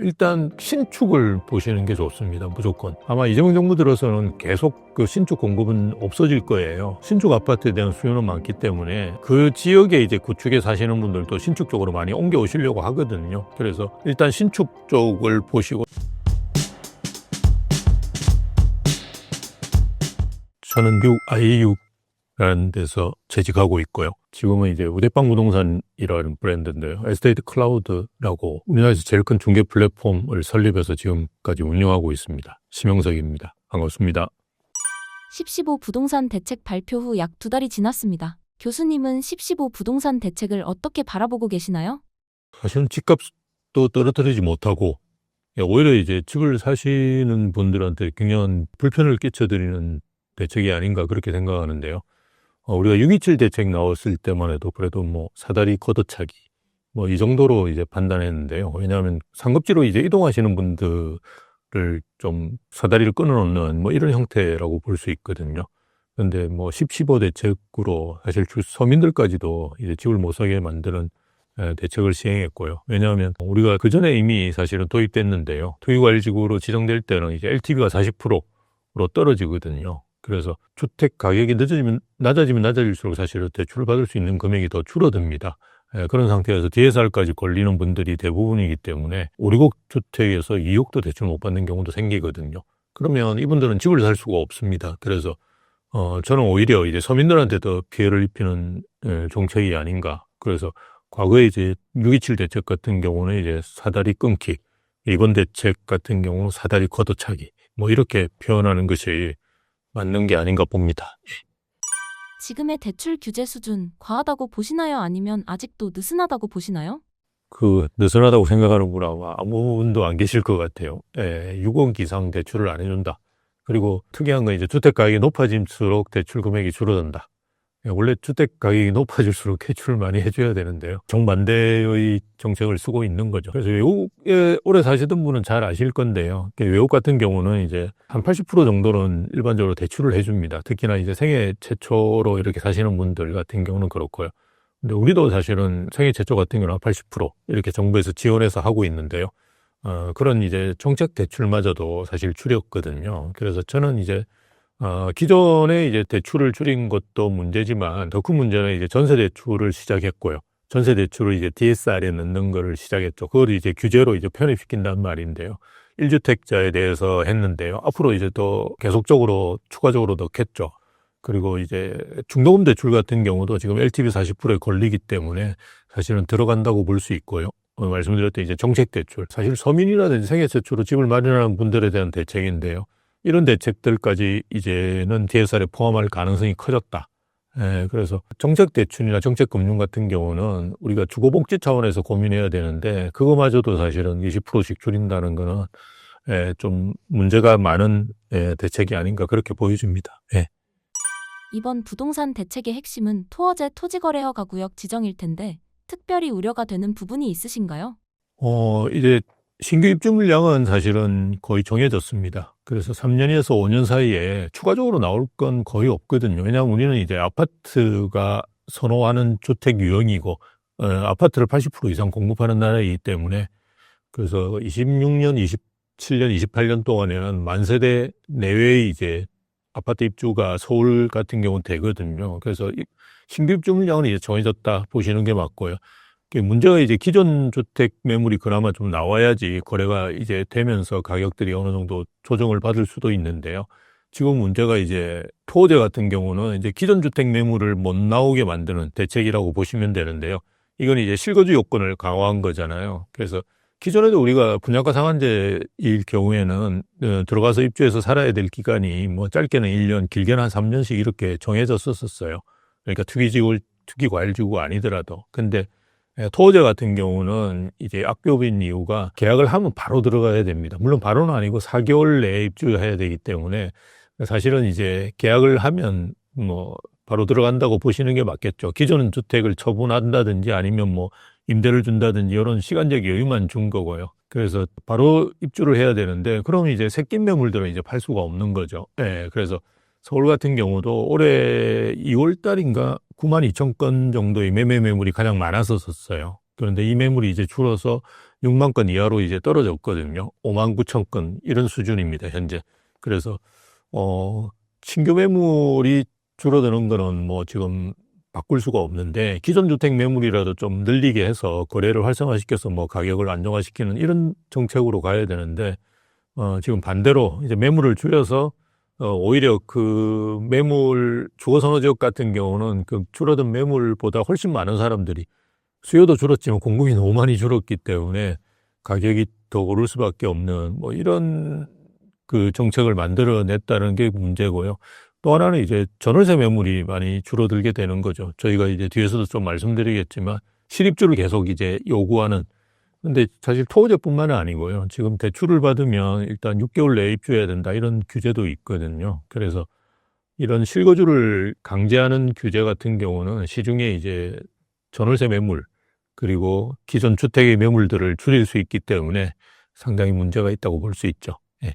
일단 신축을 보시는 게 좋습니다. 무조건. 아마 이재명 정부 들어서는 계속 그 신축 공급은 없어질 거예요. 신축 아파트에 대한 수요는 많기 때문에 그 지역에 이제 구축에 사시는 분들도 신축 쪽으로 많이 옮겨 오시려고 하거든요. 그래서 일단 신축 쪽을 보시고, 저는 미국 IU라는 데서 재직하고 있고요. 지금은 이제 우대빵 부동산이라는 브랜드인데요. 에스테이트 클라우드라고 우리나라에서 제일 큰 중개 플랫폼을 설립해서 지금까지 운영하고 있습니다. 심영석입니다. 반갑습니다. 10.15 부동산 대책 발표 후 약 2달이 지났습니다. 교수님은 10.15 부동산 대책을 어떻게 바라보고 계시나요? 사실은 집값도 떨어뜨리지 못하고 오히려 이제 집을 사시는 분들한테 굉장한 불편을 끼쳐드리는 대책이 아닌가 그렇게 생각하는데요. 우리가 6.27 대책 나왔을 때만 해도 그래도 뭐 사다리 걷어차기 뭐 이 정도로 이제 판단했는데요. 왜냐하면 상급지로 이제 이동하시는 분들을 좀 사다리를 끊어놓는 뭐 이런 형태라고 볼 수 있거든요. 그런데 뭐 10.15 대책으로 사실 서민들까지도 이제 집을 못 사게 만드는 대책을 시행했고요. 왜냐하면 우리가 그 전에 이미 사실은 도입됐는데요. 투기과열지구로 지정될 때는 이제 LTV가 40%로 떨어지거든요. 그래서 주택 가격이 낮아지면 낮아질수록 사실은 대출을 받을 수 있는 금액이 더 줄어듭니다. 그런 상태에서 DSR까지 걸리는 분들이 대부분이기 때문에 5, 6억 주택에서 2억도 대출 못 받는 경우도 생기거든요. 그러면 이분들은 집을 살 수가 없습니다. 그래서 저는 오히려 이제 서민들한테 더 피해를 입히는 정책이 아닌가. 그래서 과거에 이제 6.27 대책 같은 경우는 이제 사다리 끊기, 이번 대책 같은 경우는 사다리 걷어차기, 뭐 이렇게 표현하는 것이 맞는 게 아닌가 봅니다. 지금의 대출 규제 수준 과하다고 보시나요? 아니면 아직도 느슨하다고 보시나요? 느슨하다고 생각하는 분은 아마 아무 분도 안 계실 것 같아요. 6억 이상 대출을 안 해준다. 그리고 특이한 건 이제 주택 가격이 높아질수록 대출 금액이 줄어든다. 원래 주택 가격이 높아질수록 대출을 많이 해줘야 되는데요. 정반대의 정책을 쓰고 있는 거죠. 그래서 외국에 오래 사시던 분은 잘 아실 건데요. 외국 같은 경우는 이제 한 80% 정도는 일반적으로 대출을 해줍니다. 특히나 이제 생애 최초로 이렇게 사시는 분들 같은 경우는 그렇고요. 근데 우리도 사실은 생애 최초 같은 경우는 한 80% 이렇게 정부에서 지원해서 하고 있는데요. 그런 이제 정책 대출마저도 사실 줄였거든요. 그래서 저는 이제 기존에 이제 대출을 줄인 것도 문제지만 더 큰 문제는 이제 전세 대출을 시작했고요. 전세 대출을 이제 DSR에 넣는 거를 시작했죠. 그걸 이제 규제로 이제 편입시킨다는 말인데요. 1주택자에 대해서 했는데요. 앞으로 이제 더 계속적으로 추가적으로 넣겠죠. 그리고 이제 중도금 대출 같은 경우도 지금 LTV 40%에 걸리기 때문에 사실은 들어간다고 볼 수 있고요. 말씀드렸던 이제 정책 대출. 사실 서민이라든지 생애 최초로 집을 마련하는 분들에 대한 대책인데요. 이런 대책들까지 이제는 DSR에 포함할 가능성이 커졌다. 그래서 정책대출이나 정책금융 같은 경우는 우리가 주거복지 차원에서 고민해야 되는데 그거마저도 사실은 20%씩 줄인다는 거는 좀 문제가 많은 대책이 아닌가 그렇게 보여집니다. 이번 부동산 대책의 핵심은 토어제 토지거래허가 구역 지정일 텐데 특별히 우려가 되는 부분이 있으신가요? 이제 신규 입주 물량은 사실은 거의 정해졌습니다. 그래서 3년에서 5년 사이에 추가적으로 나올 건 거의 없거든요. 왜냐하면 우리는 이제 아파트가 선호하는 주택 유형이고, 아파트를 80% 이상 공급하는 나라이기 때문에, 그래서 26년, 27년, 28년 동안에는 만세대 내외의 이제 아파트 입주가 서울 같은 경우는 되거든요. 그래서 신규 입주 물량은 이제 정해졌다 보시는 게 맞고요. 문제가 이제 기존 주택 매물이 그나마 좀 나와야지 거래가 이제 되면서 가격들이 어느 정도 조정을 받을 수도 있는데요. 지금 문제가 이제 토호제 같은 경우는 이제 기존 주택 매물을 못 나오게 만드는 대책이라고 보시면 되는데요. 이건 이제 실거주 요건을 강화한 거잖아요. 그래서 기존에도 우리가 분양가 상한제일 경우에는 들어가서 입주해서 살아야 될 기간이 뭐 짧게는 1년, 길게는 한 3년씩 이렇게 정해졌었어요. 그러니까 투기과열지구 아니더라도. 근데 토호제 같은 경우는 이제 악법인 이유가 계약을 하면 바로 들어가야 됩니다. 물론 바로는 아니고 4개월 내에 입주해야 되기 때문에 사실은 이제 계약을 하면 뭐 바로 들어간다고 보시는 게 맞겠죠. 기존 주택을 처분한다든지 아니면 뭐 임대를 준다든지 이런 시간적 여유만 준 거고요. 그래서 바로 입주를 해야 되는데 그러면 이제 새낀 매물들은 이제 팔 수가 없는 거죠. 그래서 서울 같은 경우도 올해 2월 달인가 92,000건 정도의 매매 매물이 가장 많았었어요. 그런데 이 매물이 이제 줄어서 6만 건 이하로 이제 떨어졌거든요. 5만 9천 건 이런 수준입니다, 현재. 그래서 신규 매물이 줄어드는 거는 뭐 지금 바꿀 수가 없는데 기존 주택 매물이라도 좀 늘리게 해서 거래를 활성화시켜서 뭐 가격을 안정화시키는 이런 정책으로 가야 되는데 지금 반대로 이제 매물을 줄여서 오히려 그 매물 주거선호지역 같은 경우는 그 줄어든 매물보다 훨씬 많은 사람들이 수요도 줄었지만 공급이 너무 많이 줄었기 때문에 가격이 더 오를 수밖에 없는 뭐 이런 그 정책을 만들어냈다는 게 문제고요. 또 하나는 이제 전월세 매물이 많이 줄어들게 되는 거죠. 저희가 이제 뒤에서도 좀 말씀드리겠지만 실입주를 계속 이제 요구하는. 근데 사실 토지뿐만은 아니고요. 지금 대출을 받으면 일단 6개월 내에 입주해야 된다 이런 규제도 있거든요. 그래서 이런 실거주를 강제하는 규제 같은 경우는 시중에 이제 전월세 매물 그리고 기존 주택의 매물들을 줄일 수 있기 때문에 상당히 문제가 있다고 볼 수 있죠. 예.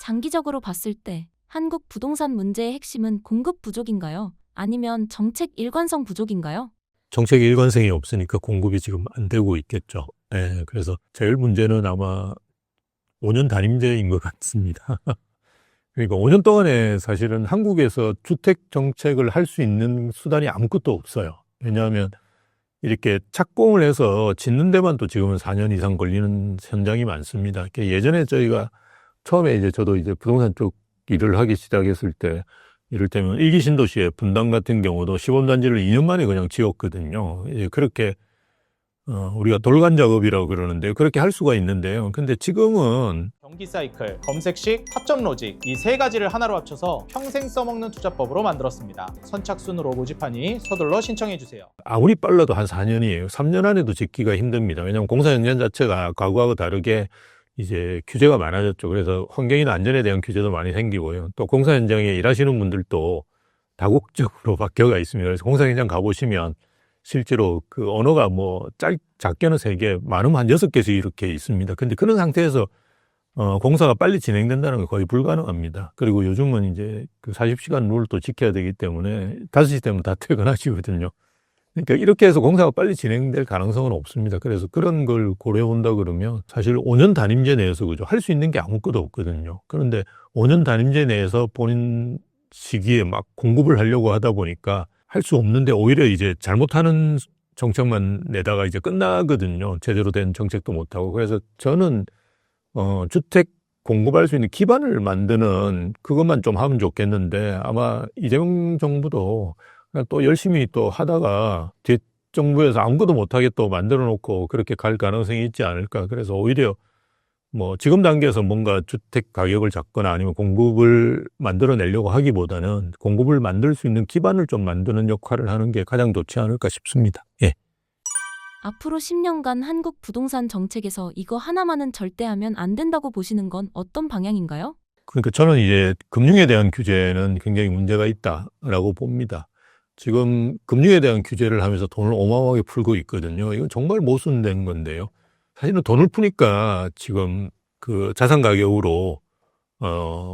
장기적으로 봤을 때 한국 부동산 문제의 핵심은 공급 부족인가요? 아니면 정책 일관성 부족인가요? 정책의 일관성이 없으니까 공급이 지금 안 되고 있겠죠. 예, 그래서 제일 문제는 아마 5년 단임제인 것 같습니다. 그러니까 5년 동안에 사실은 한국에서 주택 정책을 할 수 있는 수단이 아무것도 없어요. 왜냐하면 이렇게 착공을 해서 짓는 데만 또 지금은 4년 이상 걸리는 현장이 많습니다. 예전에 저희가 처음에 이제 저도 이제 부동산 쪽 일을 하기 시작했을 때 이를테면 일기 신도시의 분당 같은 경우도 시범단지를 2년 만에 그냥 지었거든요. 이제 그렇게 우리가 돌간 작업이라고 그러는데 그렇게 할 수가 있는데요. 근데 지금은 경기 사이클, 검색식, 타점 로직 이 세 가지를 하나로 합쳐서 평생 써먹는 투자법으로 만들었습니다. 선착순으로 모집하니 서둘러 신청해주세요. 아무리 빨라도 한 4년이에요. 3년 안에도 짓기가 힘듭니다. 왜냐하면 공사 현장 자체가 과거하고 다르게 이제 규제가 많아졌죠. 그래서 환경이나 안전에 대한 규제도 많이 생기고요. 또 공사 현장에 일하시는 분들도 다국적으로 바뀌어가 있습니다. 그래서 공사 현장 가보시면 실제로 그 언어가 뭐 작게는 3개, 많으면 한 6개씩 이렇게 있습니다. 근데 그런 상태에서 공사가 빨리 진행된다는 건 거의 불가능합니다. 그리고 요즘은 이제 그 40시간 룰도 지켜야 되기 때문에 5시 되면 다 퇴근하시거든요. 그러니까 이렇게 해서 공사가 빨리 진행될 가능성은 없습니다. 그래서 그런 걸 고려해 본다 그러면 사실 5년 단임제 내에서 그죠. 할 수 있는 게 아무것도 없거든요. 그런데 5년 단임제 내에서 본인 시기에 막 공급을 하려고 하다 보니까 할 수 없는데 오히려 이제 잘못하는 정책만 내다가 이제 끝나거든요. 제대로 된 정책도 못하고. 그래서 저는 주택 공급할 수 있는 기반을 만드는 그것만 좀 하면 좋겠는데 아마 이재명 정부도 그냥 또 열심히 또 하다가 뒷 정부에서 아무것도 못하게 또 만들어 놓고 그렇게 갈 가능성이 있지 않을까. 그래서 오히려 뭐 지금 단계에서 뭔가 주택 가격을 잡거나 아니면 공급을 만들어내려고 하기보다는 공급을 만들 수 있는 기반을 좀 만드는 역할을 하는 게 가장 좋지 않을까 싶습니다. 예. 앞으로 10년간 한국 부동산 정책에서 이거 하나만은 절대 하면 안 된다고 보시는 건 어떤 방향인가요? 그러니까 저는 이제 금융에 대한 규제는 굉장히 문제가 있다라고 봅니다. 지금 금융에 대한 규제를 하면서 돈을 어마어마하게 풀고 있거든요. 이건 정말 모순된 건데요. 사실은 돈을 푸니까 지금 그 자산 가격으로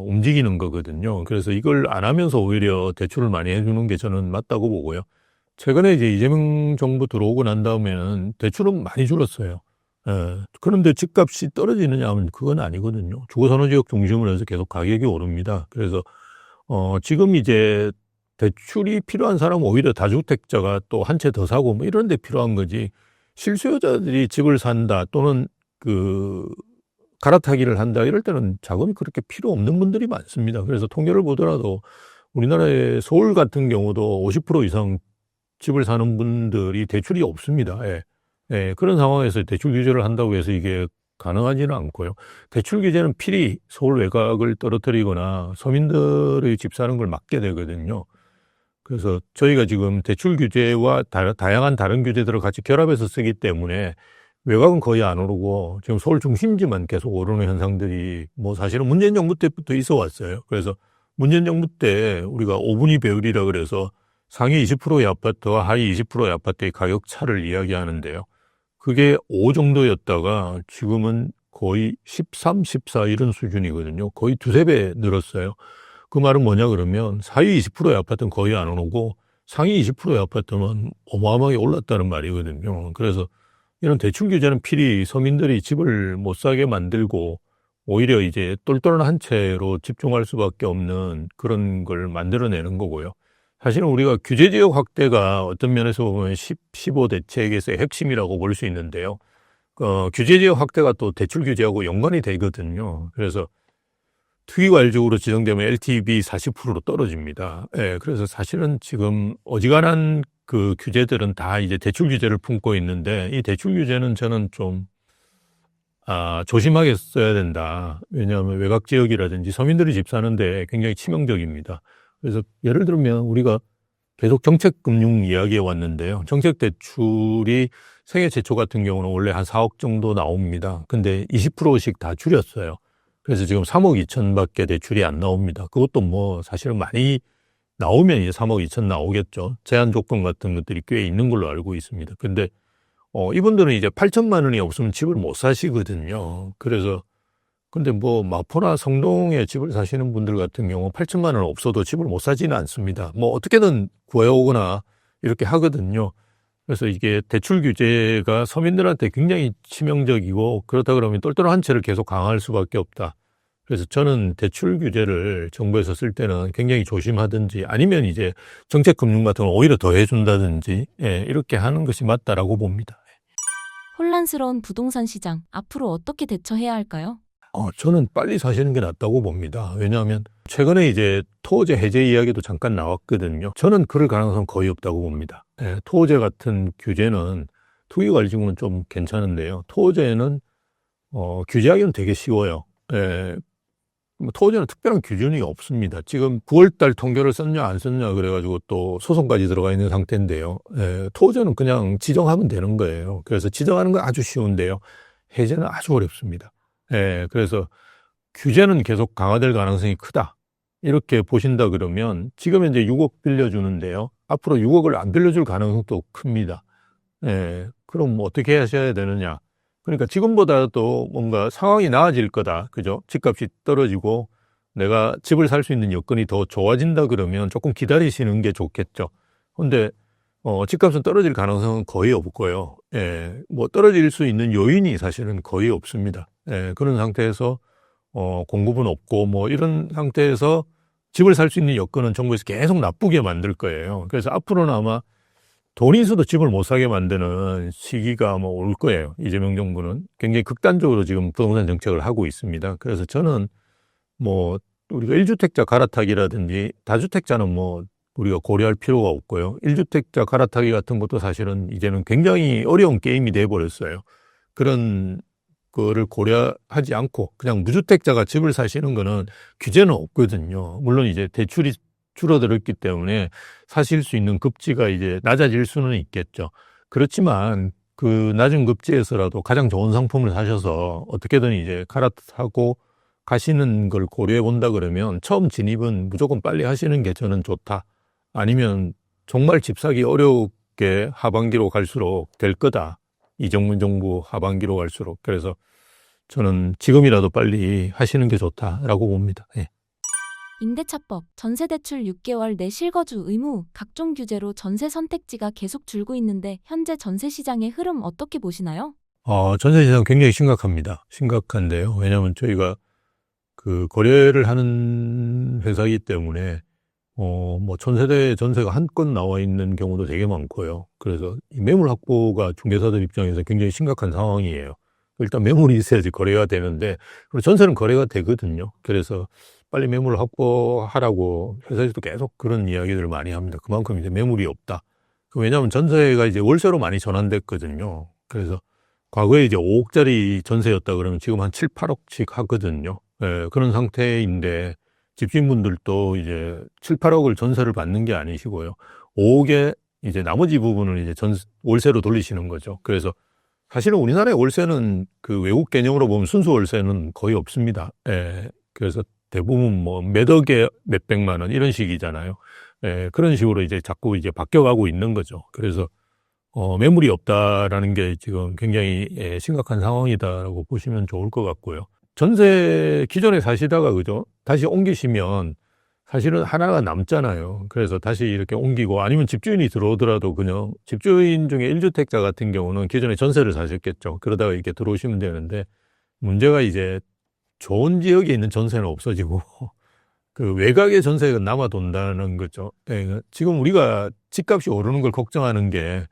움직이는 거거든요. 그래서 이걸 안 하면서 오히려 대출을 많이 해주는 게 저는 맞다고 보고요. 최근에 이제 이재명 정부 들어오고 난 다음에는 대출은 많이 줄었어요. 그런데 집값이 떨어지느냐 하면 그건 아니거든요. 주거선호지역 중심으로 해서 계속 가격이 오릅니다. 그래서 지금 이제 대출이 필요한 사람은 오히려 다주택자가 또 한 채 더 사고 뭐 이런 데 필요한 거지. 실수요자들이 집을 산다 또는 그 갈아타기를 한다 이럴 때는 자금이 그렇게 필요 없는 분들이 많습니다. 그래서 통계를 보더라도 우리나라의 서울 같은 경우도 50% 이상 집을 사는 분들이 대출이 없습니다. 예. 예, 그런 상황에서 대출 규제를 한다고 해서 이게 가능하지는 않고요. 대출 규제는 필히 서울 외곽을 떨어뜨리거나 서민들의 집 사는 걸 막게 되거든요. 그래서 저희가 지금 대출 규제와 다양한 다른 규제들을 같이 결합해서 쓰기 때문에 외곽은 거의 안 오르고 지금 서울 중심지만 계속 오르는 현상들이 뭐 사실은 문재인 정부 때부터 있어 왔어요. 그래서 문재인 정부 때 우리가 5분위 배율이라 그래서 상위 20%의 아파트와 하위 20%의 아파트의 가격 차를 이야기하는데요. 그게 5 정도였다가 지금은 거의 13, 14 이런 수준이거든요. 거의 2~3배 늘었어요. 그 말은 뭐냐 그러면 하위 20%의 아파트는 거의 안 오르고 상위 20%의 아파트는 어마어마하게 올랐다는 말이거든요. 그래서 이런 대출 규제는 필히 서민들이 집을 못 사게 만들고 오히려 이제 똘똘한 한 채로 집중할 수밖에 없는 그런 걸 만들어내는 거고요. 사실은 우리가 규제 지역 확대가 어떤 면에서 보면 15 대책에서의 핵심이라고 볼 수 있는데요. 규제 지역 확대가 또 대출 규제하고 연관이 되거든요. 그래서 투기과열적으로 지정되면 LTV 40%로 떨어집니다. 예, 그래서 사실은 지금 어지간한 그 규제들은 다 이제 대출 규제를 품고 있는데 이 대출 규제는 저는 좀 조심하게 써야 된다. 왜냐하면 외곽 지역이라든지 서민들이 집 사는데 굉장히 치명적입니다. 그래서 예를 들면 우리가 계속 정책금융 이야기해 왔는데요. 정책대출이 생애 최초 같은 경우는 원래 한 4억 정도 나옵니다. 근데 20%씩 다 줄였어요. 그래서 지금 3억 2천밖에 대출이 안 나옵니다. 그것도 뭐 사실은 많이 나오면 이제 3억 2천 나오겠죠. 제한 조건 같은 것들이 꽤 있는 걸로 알고 있습니다. 근데 이분들은 이제 8천만 원이 없으면 집을 못 사시거든요. 그래서 근데 뭐 마포나 성동에 집을 사시는 분들 같은 경우 8천만 원 없어도 집을 못 사지는 않습니다. 뭐 어떻게든 구해오거나 이렇게 하거든요. 그래서 이게 대출 규제가 서민들한테 굉장히 치명적이고 그렇다 그러면 똘똘한 한 채를 계속 강화할 수밖에 없다. 그래서 저는 대출 규제를 정부에서 쓸 때는 굉장히 조심하든지 아니면 이제 정책 금융 같은 걸 오히려 더 해준다든지 이렇게 하는 것이 맞다라고 봅니다. 혼란스러운 부동산 시장, 앞으로 어떻게 대처해야 할까요? 저는 빨리 사시는 게 낫다고 봅니다. 왜냐하면 최근에 이제 토호제 해제 이야기도 잠깐 나왔거든요. 저는 그럴 가능성은 거의 없다고 봅니다. 토호제 같은 규제는 투기관리지구는 좀 괜찮은데요. 토호제는 규제하기는 되게 쉬워요. 토호제는 특별한 기준이 없습니다. 지금 9월달 통계를 썼냐 안 썼냐 그래가지고 또 소송까지 들어가 있는 상태인데요. 토호제는 그냥 지정하면 되는 거예요. 그래서 지정하는 건 아주 쉬운데요. 해제는 아주 어렵습니다. 그래서 규제는 계속 강화될 가능성이 크다. 이렇게 보신다 그러면 지금 이제 6억 빌려주는데요. 앞으로 6억을 안 빌려줄 가능성도 큽니다. 그럼 뭐 어떻게 하셔야 되느냐. 그러니까 지금보다도 뭔가 상황이 나아질 거다. 그죠? 집값이 떨어지고 내가 집을 살 수 있는 여건이 더 좋아진다 그러면 조금 기다리시는 게 좋겠죠. 근데 집값은 떨어질 가능성은 거의 없고요. 뭐 떨어질 수 있는 요인이 사실은 거의 없습니다. 그런 상태에서 공급은 없고 뭐 이런 상태에서 집을 살 수 있는 여건은 정부에서 계속 나쁘게 만들 거예요. 그래서 앞으로는 아마 돈이 있어도 집을 못 사게 만드는 시기가 뭐 올 거예요. 이재명 정부는 굉장히 극단적으로 지금 부동산 정책을 하고 있습니다. 그래서 저는 뭐 우리가 1주택자 갈아타기라든지 다주택자는 뭐 우리가 고려할 필요가 없고요. 1주택자 갈아타기 같은 것도 사실은 이제는 굉장히 어려운 게임이 돼버렸어요. 그런 거를 고려하지 않고 그냥 무주택자가 집을 사시는 거는 규제는 없거든요. 물론 이제 대출이 줄어들었기 때문에 사실 수 있는 급지가 이제 낮아질 수는 있겠죠. 그렇지만 그 낮은 급지에서라도 가장 좋은 상품을 사셔서 어떻게든 이제 갈아타고 가시는 걸 고려해 본다 그러면 처음 진입은 무조건 빨리 하시는 게 저는 좋다. 아니면 정말 집 사기 어렵게 하반기로 갈수록 될 거다. 이정문 정부 하반기로 갈수록. 그래서 저는 지금이라도 빨리 하시는 게 좋다라고 봅니다. 임대차법, 전세대출 6개월 내 실거주 의무, 각종 규제로 전세 선택지가 계속 줄고 있는데 현재 전세 시장의 흐름 어떻게 보시나요? 전세 시장 굉장히 심각합니다. 심각한데요. 왜냐하면 저희가 그 거래를 하는 회사이기 때문에 뭐 전세대 전세가 한 건 나와 있는 경우도 되게 많고요. 그래서 이 매물 확보가 중개사들 입장에서 굉장히 심각한 상황이에요. 일단 매물이 있어야지 거래가 되는데 그리고 전세는 거래가 되거든요. 그래서 빨리 매물을 확보하라고 회사에서도 계속 그런 이야기들을 많이 합니다. 그만큼 이제 매물이 없다. 왜냐하면 전세가 이제 월세로 많이 전환됐거든요. 그래서 과거에 이제 5억짜리 전세였다 그러면 지금 한 7, 8억씩 하거든요. 그런 상태인데 집주인분들도 이제 7, 8억을 전세를 받는 게 아니시고요. 5억에 이제 나머지 부분을 이제 월세로 돌리시는 거죠. 그래서 사실은 우리나라의 월세는 그 외국 개념으로 보면 순수 월세는 거의 없습니다. 그래서 대부분 뭐 몇 억에 몇 백만 원 이런 식이잖아요. 그런 식으로 이제 자꾸 이제 바뀌어가고 있는 거죠. 그래서 매물이 없다라는 게 지금 굉장히 심각한 상황이다라고 보시면 좋을 것 같고요. 전세 기존에 사시다가 그죠? 다시 옮기시면 사실은 하나가 남잖아요. 그래서 다시 이렇게 옮기고 아니면 집주인이 들어오더라도 그냥 집주인 중에 1주택자 같은 경우는 기존에 전세를 사셨겠죠. 그러다가 이렇게 들어오시면 되는데 문제가 이제 좋은 지역에 있는 전세는 없어지고 그 외곽의 전세가 남아돈다는 거죠. 예, 지금 우리가 집값이 오르는 걸 걱정하는 게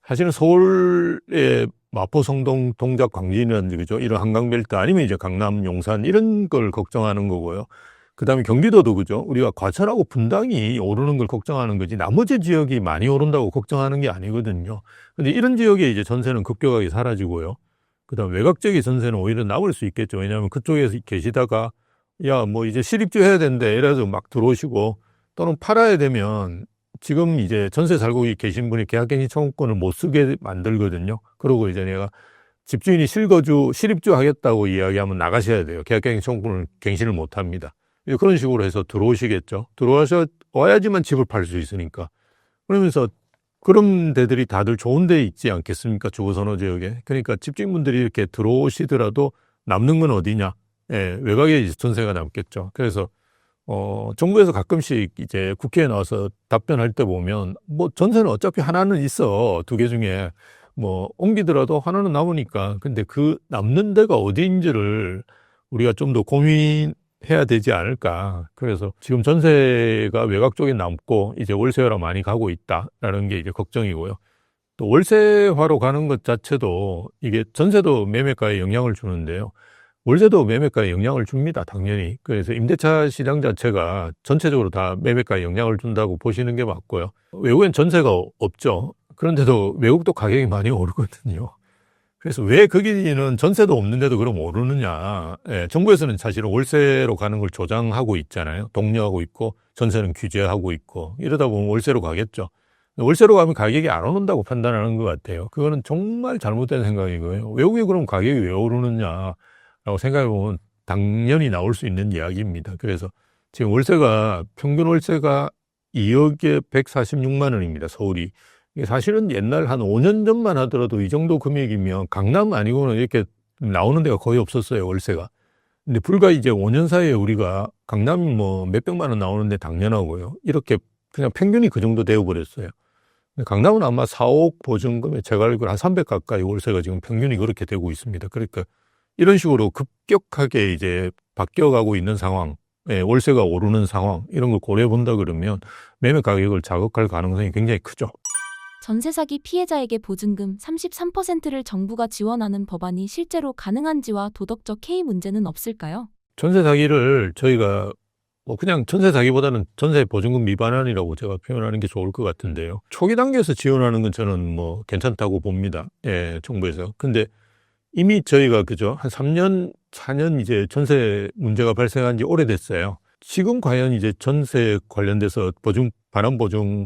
사실은 서울의 마포, 성동, 동작, 광진이라든지 그죠? 이런 한강벨트 아니면 이제 강남, 용산 이런 걸 걱정하는 거고요. 그다음에 경기도도 그죠? 우리가 과천하고 분당이 오르는 걸 걱정하는 거지 나머지 지역이 많이 오른다고 걱정하는 게 아니거든요. 근데 이런 지역에 이제 전세는 급격하게 사라지고요. 그다음 외곽 지역의 전세는 오히려 남을 수 있겠죠. 왜냐하면 그쪽에서 계시다가 야, 뭐 이제 실입주 해야 되는데 이래서 막 들어오시고 또는 팔아야 되면 지금 이제 전세 살고 계신 분이 계약갱신 청구권을 못 쓰게 만들거든요. 그러고 이제 내가 집주인이 실입주 하겠다고 이야기하면 나가셔야 돼요. 계약갱신 청구권을 갱신을 못 합니다. 그런 식으로 해서 들어오시겠죠. 와야지만 집을 팔 수 있으니까. 그러면서 그런 데들이 다들 좋은 데 있지 않겠습니까? 주거선호 지역에. 그러니까 집주인분들이 이렇게 들어오시더라도 남는 건 어디냐? 예, 외곽에 전세가 남겠죠. 그래서 정부에서 가끔씩 이제 국회에 나와서 답변할 때 보면 뭐 전세는 어차피 하나는 있어. 두 개 중에 뭐 옮기더라도 하나는 남으니까. 근데 그 남는 데가 어디인지를 우리가 좀 더 고민해야 되지 않을까. 그래서 지금 전세가 외곽 쪽에 남고 이제 월세화로 많이 가고 있다라는 게 이제 걱정이고요. 또 월세화로 가는 것 자체도 이게 전세도 매매가에 영향을 주는데요. 월세도 매매가에 영향을 줍니다, 당연히. 그래서 임대차 시장 자체가 전체적으로 다 매매가에 영향을 준다고 보시는 게 맞고요. 외국엔 전세가 없죠. 그런데도 외국도 가격이 많이 오르거든요. 그래서 왜 거기는 전세도 없는데도 그럼 오르느냐. 예, 정부에서는 사실은 월세로 가는 걸 조장하고 있잖아요. 독려하고 있고 전세는 규제하고 있고 이러다 보면 월세로 가겠죠. 월세로 가면 가격이 안 오른다고 판단하는 것 같아요. 그거는 정말 잘못된 생각이고요. 외국에 그럼 가격이 왜 오르느냐. 라고 생각해보면 당연히 나올 수 있는 이야기입니다. 그래서 지금 평균 월세가 2억에 146만 원입니다. 서울이. 이게 사실은 옛날 한 5년 전만 하더라도 이 정도 금액이면 강남 아니고는 이렇게 나오는 데가 거의 없었어요, 월세가. 근데 불과 이제 5년 사이에 우리가 강남이 뭐 몇백만 원 나오는데 당연하고요. 이렇게 그냥 평균이 그 정도 되어버렸어요. 강남은 아마 4억 보증금에 제가 알기로 한 300 가까이 월세가 지금 평균이 그렇게 되고 있습니다. 그러니까 이런 식으로 급격하게 이제 바뀌어가고 있는 상황, 월세가 오르는 상황, 이런 걸 고려해 본다 그러면 매매 가격을 자극할 가능성이 굉장히 크죠. 전세 사기 피해자에게 보증금 33%를 정부가 지원하는 법안이 실제로 가능한지와 도덕적 해이 문제는 없을까요? 전세 사기를 저희가 뭐 그냥 전세 사기보다는 전세 보증금 미반환이라고 제가 표현하는 게 좋을 것 같은데요. 초기 단계에서 지원하는 건 저는 뭐 괜찮다고 봅니다. 예, 정부에서. 근데 이미 저희가 그죠? 한 3년, 4년 이제 전세 문제가 발생한 지 오래됐어요. 지금 과연 이제 전세 관련돼서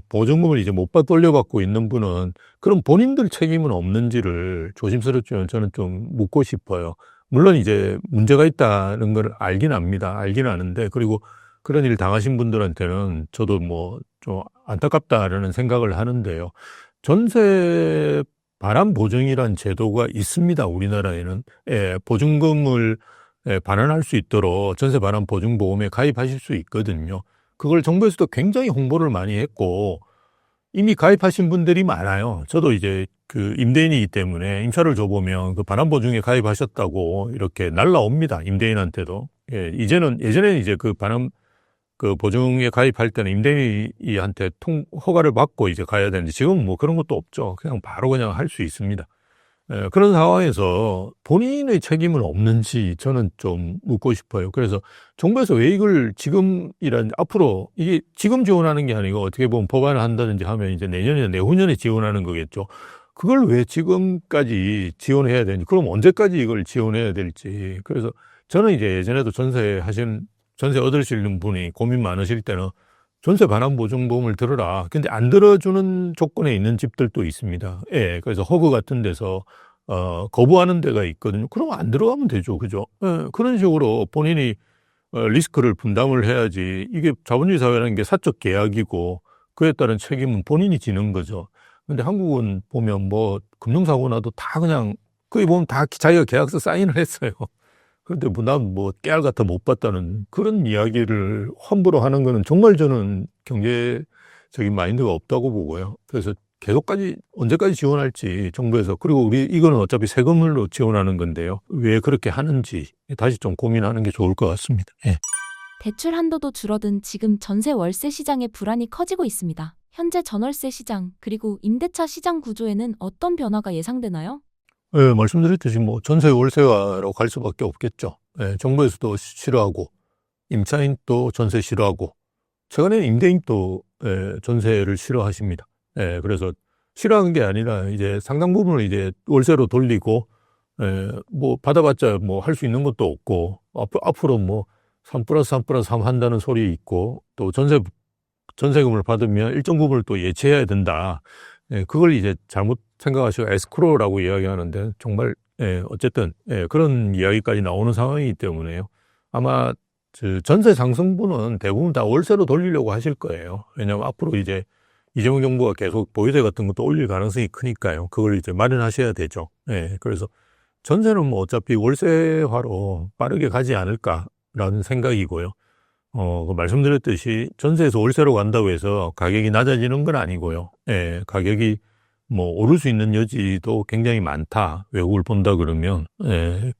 보증금을 이제 못 돌려받고 있는 분은 그럼 본인들 책임은 없는지를 조심스럽지만 저는 좀 묻고 싶어요. 물론 이제 문제가 있다는 걸 알긴 압니다. 알긴 아는데 그리고 그런 일 당하신 분들한테는 저도 뭐 좀 안타깝다라는 생각을 하는데요. 전세 반환 보증이란 제도가 있습니다. 우리나라에는. 예, 보증금을 반환할 수 있도록 전세 반환 보증보험에 가입하실 수 있거든요. 그걸 정부에서도 굉장히 홍보를 많이 했고 이미 가입하신 분들이 많아요. 저도 이제 그 임대인이기 때문에 임차를 줘보면 그 반환 보증에 가입하셨다고 이렇게 날라옵니다. 임대인한테도. 예, 예전에는 이제 그 보증에 가입할 때는 임대인한테 허가를 받고 이제 가야 되는데 지금은 뭐 그런 것도 없죠. 그냥 바로 그냥 할 수 있습니다. 그런 상황에서 본인의 책임은 없는지 저는 좀 묻고 싶어요. 그래서 정부에서 왜 이걸 앞으로 이게 지금 지원하는 게 아니고 어떻게 보면 법안을 한다든지 하면 이제 내년이나 내후년에 지원하는 거겠죠. 그걸 왜 지금까지 지원해야 되는지, 그럼 언제까지 이걸 지원해야 될지. 그래서 저는 이제 예전에도 전세 얻으시는 분이 고민 많으실 때는 전세 반환 보증보험을 들어라. 근데 안 들어주는 조건에 있는 집들도 있습니다. 예, 그래서 허그 같은 데서 거부하는 데가 있거든요. 그럼 안 들어가면 되죠, 그죠? 예, 그런 식으로 본인이 리스크를 분담을 해야지. 이게 자본주의 사회라는 게 사적 계약이고 그에 따른 책임은 본인이 지는 거죠. 근데 한국은 보면 뭐 금융사고 나도 다 그냥 거의 보면 다 자기가 계약서 사인을 했어요. 그런데 뭐 난 뭐 깨알 같아 못 봤다는 그런 이야기를 함부로 하는 거는 정말 저는 경제적인 마인드가 없다고 보고요. 그래서 계속까지 언제까지 지원할지 정부에서, 그리고 우리 이거는 어차피 세금으로 지원하는 건데요. 왜 그렇게 하는지 다시 좀 고민하는 게 좋을 것 같습니다. 예. 대출 한도도 줄어든 지금 전세 월세 시장의 불안이 커지고 있습니다. 현재 전월세 시장 그리고 임대차 시장 구조에는 어떤 변화가 예상되나요? 예, 말씀드렸듯이 뭐 전세 월세화로 갈 수밖에 없겠죠. 예, 정부에서도 싫어하고 임차인도 전세 싫어하고 최근에 임대인도 전세를 싫어하십니다. 예, 그래서 싫어하는 게 아니라 이제 상당 부분을 이제 월세로 돌리고 뭐 받아봤자 뭐 할 수 있는 것도 없고 앞으로 뭐 3+3+3 한다는 소리 있고 또 전세금을 받으면 일정 부분을 또 예치해야 된다. 예, 그걸 이제 잘못 생각하시고 에스크로우라고 이야기하는데 정말 어쨌든 그런 이야기까지 나오는 상황이기 때문에요. 아마 전세 상승분은 대부분 다 월세로 돌리려고 하실 거예요. 왜냐하면 앞으로 이제 이재명 정부가 계속 보유세 같은 것도 올릴 가능성이 크니까요. 그걸 이제 마련하셔야 되죠. 그래서 전세는 뭐 어차피 월세화로 빠르게 가지 않을까라는 생각이고요. 말씀드렸듯이 전세에서 월세로 간다고 해서 가격이 낮아지는 건 아니고요. 가격이 뭐 오를 수 있는 여지도 굉장히 많다. 외국을 본다 그러면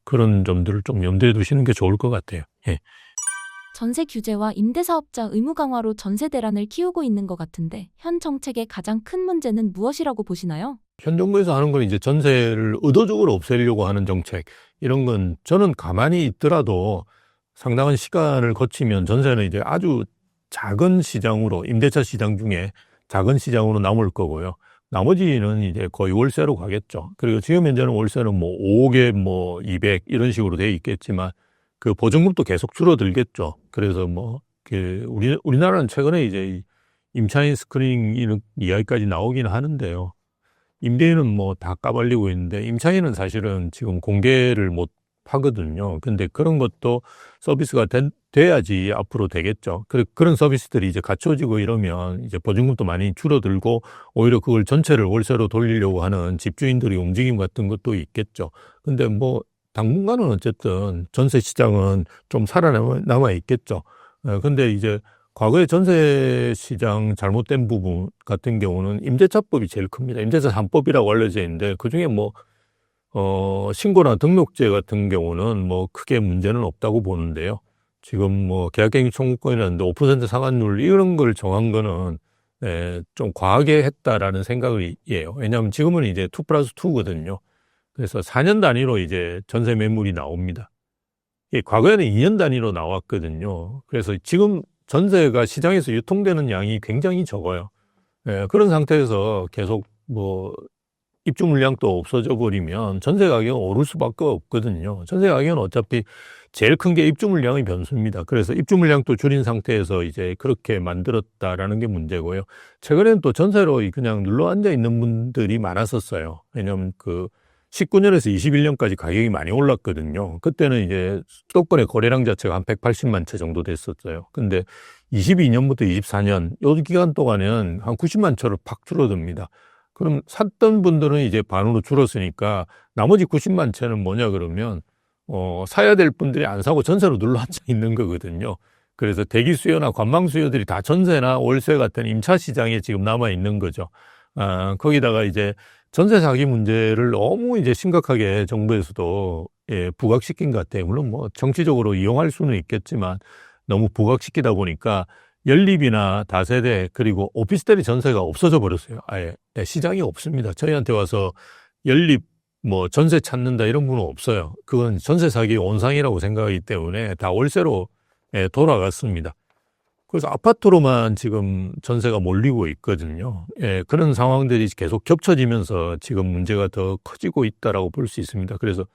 그런 점들을 좀 염두에 두시는 게 좋을 것 같아요. 전세 규제와 임대사업자 의무 강화로 전세 대란을 키우고 있는 것 같은데 현 정책의 가장 큰 문제는 무엇이라고 보시나요? 현 정부에서 하는 건 이제 전세를 의도적으로 없애려고 하는 정책, 이런 건 저는 가만히 있더라도 상당한 시간을 거치면 전세는 이제 아주 작은 시장으로, 임대차 시장 중에 작은 시장으로 남을 거고요. 나머지는 이제 거의 월세로 가겠죠. 그리고 지금 현재는 월세는 뭐 5억에 뭐 200 이런 식으로 돼 있겠지만 그 보증금도 계속 줄어들겠죠. 그래서 뭐 우리나라는 최근에 이제 임차인 스크리닝 이런 이야기까지 나오긴 하는데요. 임대인은 뭐 다 까발리고 있는데 임차인은 사실은 지금 공개를 못 하거든요. 근데 그런 것도 서비스가 돼야지 앞으로 되겠죠. 그런 서비스들이 이제 갖춰지고 이러면 이제 보증금도 많이 줄어들고 오히려 그걸 전체를 월세로 돌리려고 하는 집주인들의 움직임 같은 것도 있겠죠. 근데 뭐 당분간은 어쨌든 전세 시장은 좀 살아남아 있겠죠. 근데 이제 과거에 전세 시장 잘못된 부분 같은 경우는 임대차법이 제일 큽니다. 임대차 3법이라고 알려져 있는데 그중에 뭐 신고나 등록제 같은 경우는 뭐 크게 문제는 없다고 보는데요. 지금 뭐 계약갱신 청구권이라는데 5% 상한율 이런 걸 정한 거는 좀 과하게 했다라는 생각이에요. 왜냐하면 지금은 이제 2+2거든요. 그래서 4년 단위로 이제 전세 매물이 나옵니다. 과거에는 2년 단위로 나왔거든요. 그래서 지금 전세가 시장에서 유통되는 양이 굉장히 적어요. 그런 상태에서 계속 뭐 입주 물량도 없어져 버리면 전세 가격은 오를 수밖에 없거든요. 전세 가격은 어차피 제일 큰 게 입주 물량의 변수입니다. 그래서 입주 물량도 줄인 상태에서 이제 그렇게 만들었다라는 게 문제고요. 최근에는 또 전세로 그냥 눌러 앉아 있는 분들이 많았었어요. 왜냐하면 19년에서 21년까지 가격이 많이 올랐거든요. 그때는 이제 수도권의 거래량 자체가 한 180만 채 정도 됐었어요. 근데 22년부터 24년, 이 기간 동안은 한 90만 채로 팍 줄어듭니다. 그럼 샀던 분들은 이제 반으로 줄었으니까 나머지 90만 채는 뭐냐 그러면, 사야 될 분들이 안 사고 전세로 눌러 앉아 있는 거거든요. 그래서 대기 수요나 관망 수요들이 다 전세나 월세 같은 임차 시장에 지금 남아 있는 거죠. 거기다가 이제 전세 사기 문제를 너무 이제 심각하게 정부에서도 부각시킨 것 같아요. 물론 뭐 정치적으로 이용할 수는 있겠지만 너무 부각시키다 보니까 연립이나 다세대 그리고 오피스텔의 전세가 없어져 버렸어요. 아예 시장이 없습니다. 저희한테 와서 연립 뭐 전세 찾는다 이런 분은 없어요. 그건 전세 사기의 온상이라고 생각하기 때문에 다 월세로 돌아갔습니다. 그래서 아파트로만 지금 전세가 몰리고 있거든요. 그런 상황들이 계속 겹쳐지면서 지금 문제가 더 커지고 있다라고 볼 수 있습니다. 그래서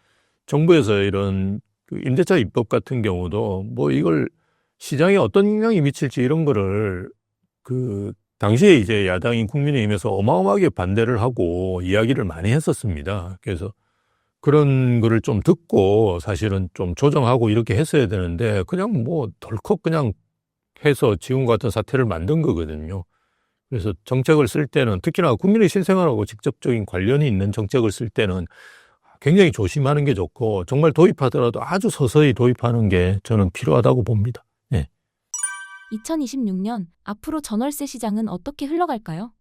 정부에서 이런 임대차 입법 같은 경우도 뭐 이걸 시장에 어떤 영향이 미칠지 이런 거를 당시에 이제 야당인 국민의힘에서 어마어마하게 반대를 하고 이야기를 많이 했었습니다. 그래서 그런 거를 좀 듣고 사실은 좀 조정하고 이렇게 했어야 되는데 그냥 뭐 덜컥 그냥 해서 지금 같은 사태를 만든 거거든요. 그래서 정책을 쓸 때는 특히나 국민의 실생활하고 직접적인 관련이 있는 정책을 쓸 때는 굉장히 조심하는 게 좋고 정말 도입하더라도 아주 서서히 도입하는 게 저는 필요하다고 봅니다. 2026년 앞으로 전월세 시장은 어떻게 흘러갈까요?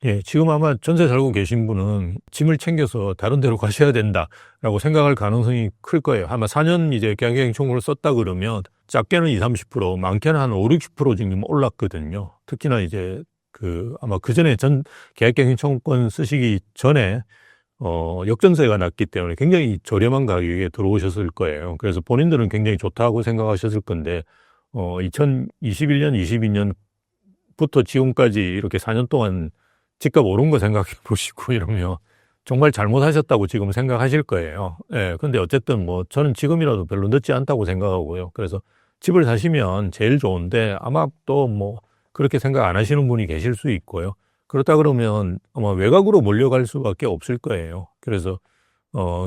예, 지금 아마 전세 살고 계신 분은 짐을 챙겨서 다른 데로 가셔야 된다라고 생각할 가능성이 클 거예요. 아마 4년 이제 계약갱신청구를 썼다 그러면 작게는 20, 30%, 많게는 한 5, 60% 지금 올랐거든요. 특히나 이제 아마 그 전에 계약갱신청권 쓰시기 전에 역전세가 났기 때문에 굉장히 저렴한 가격에 들어오셨을 거예요. 그래서 본인들은 굉장히 좋다고 생각하셨을 건데 2021년, 22년부터 지금까지 이렇게 4년 동안 집값 오른 거 생각해 보시고 이러면 정말 잘못하셨다고 지금 생각하실 거예요. 예, 근데 어쨌든 뭐 저는 지금이라도 별로 늦지 않다고 생각하고요. 그래서 집을 사시면 제일 좋은데 아마 또 뭐 그렇게 생각 안 하시는 분이 계실 수 있고요. 그렇다 그러면 아마 외곽으로 몰려갈 수밖에 없을 거예요. 그래서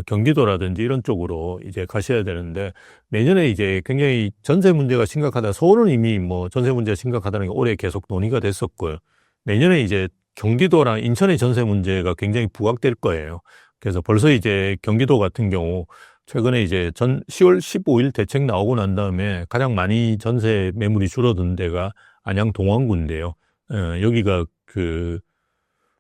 경기도라든지 이런 쪽으로 이제 가셔야 되는데 내년에 이제 굉장히 전세 문제가 심각하다. 서울은 이미 뭐 전세 문제가 심각하다는 게 올해 계속 논의가 됐었고요. 내년에 이제 경기도랑 인천의 전세 문제가 굉장히 부각될 거예요. 그래서 벌써 이제 경기도 같은 경우 최근에 이제 10월 15일 대책 나오고 난 다음에 가장 많이 전세 매물이 줄어든 데가 안양 동안구인데요. 여기가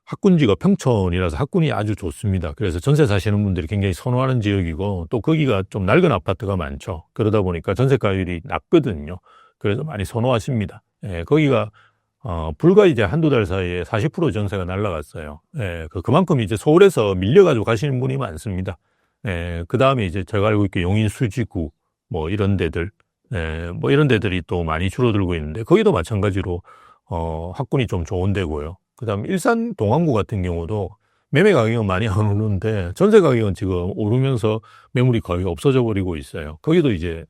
학군지가 평촌이라서 학군이 아주 좋습니다. 그래서 전세 사시는 분들이 굉장히 선호하는 지역이고 또 거기가 좀 낡은 아파트가 많죠. 그러다 보니까 전세가율이 낮거든요. 그래서 많이 선호하십니다. 거기가 불과 이제 한두 달 사이에 40% 전세가 날라갔어요. 그만큼 이제 서울에서 밀려가지고 가시는 분이 많습니다. 그 다음에 이제 제가 알고 있게 용인 수지구 뭐 이런 데들, 뭐 이런 데들이 또 많이 줄어들고 있는데 거기도 마찬가지로 학군이 좀 좋은 데고요. 그 다음 일산 동안구 같은 경우도 매매 가격은 많이 안 오르는데 전세 가격은 지금 오르면서 매물이 거의 없어져 버리고 있어요. 거기도 이제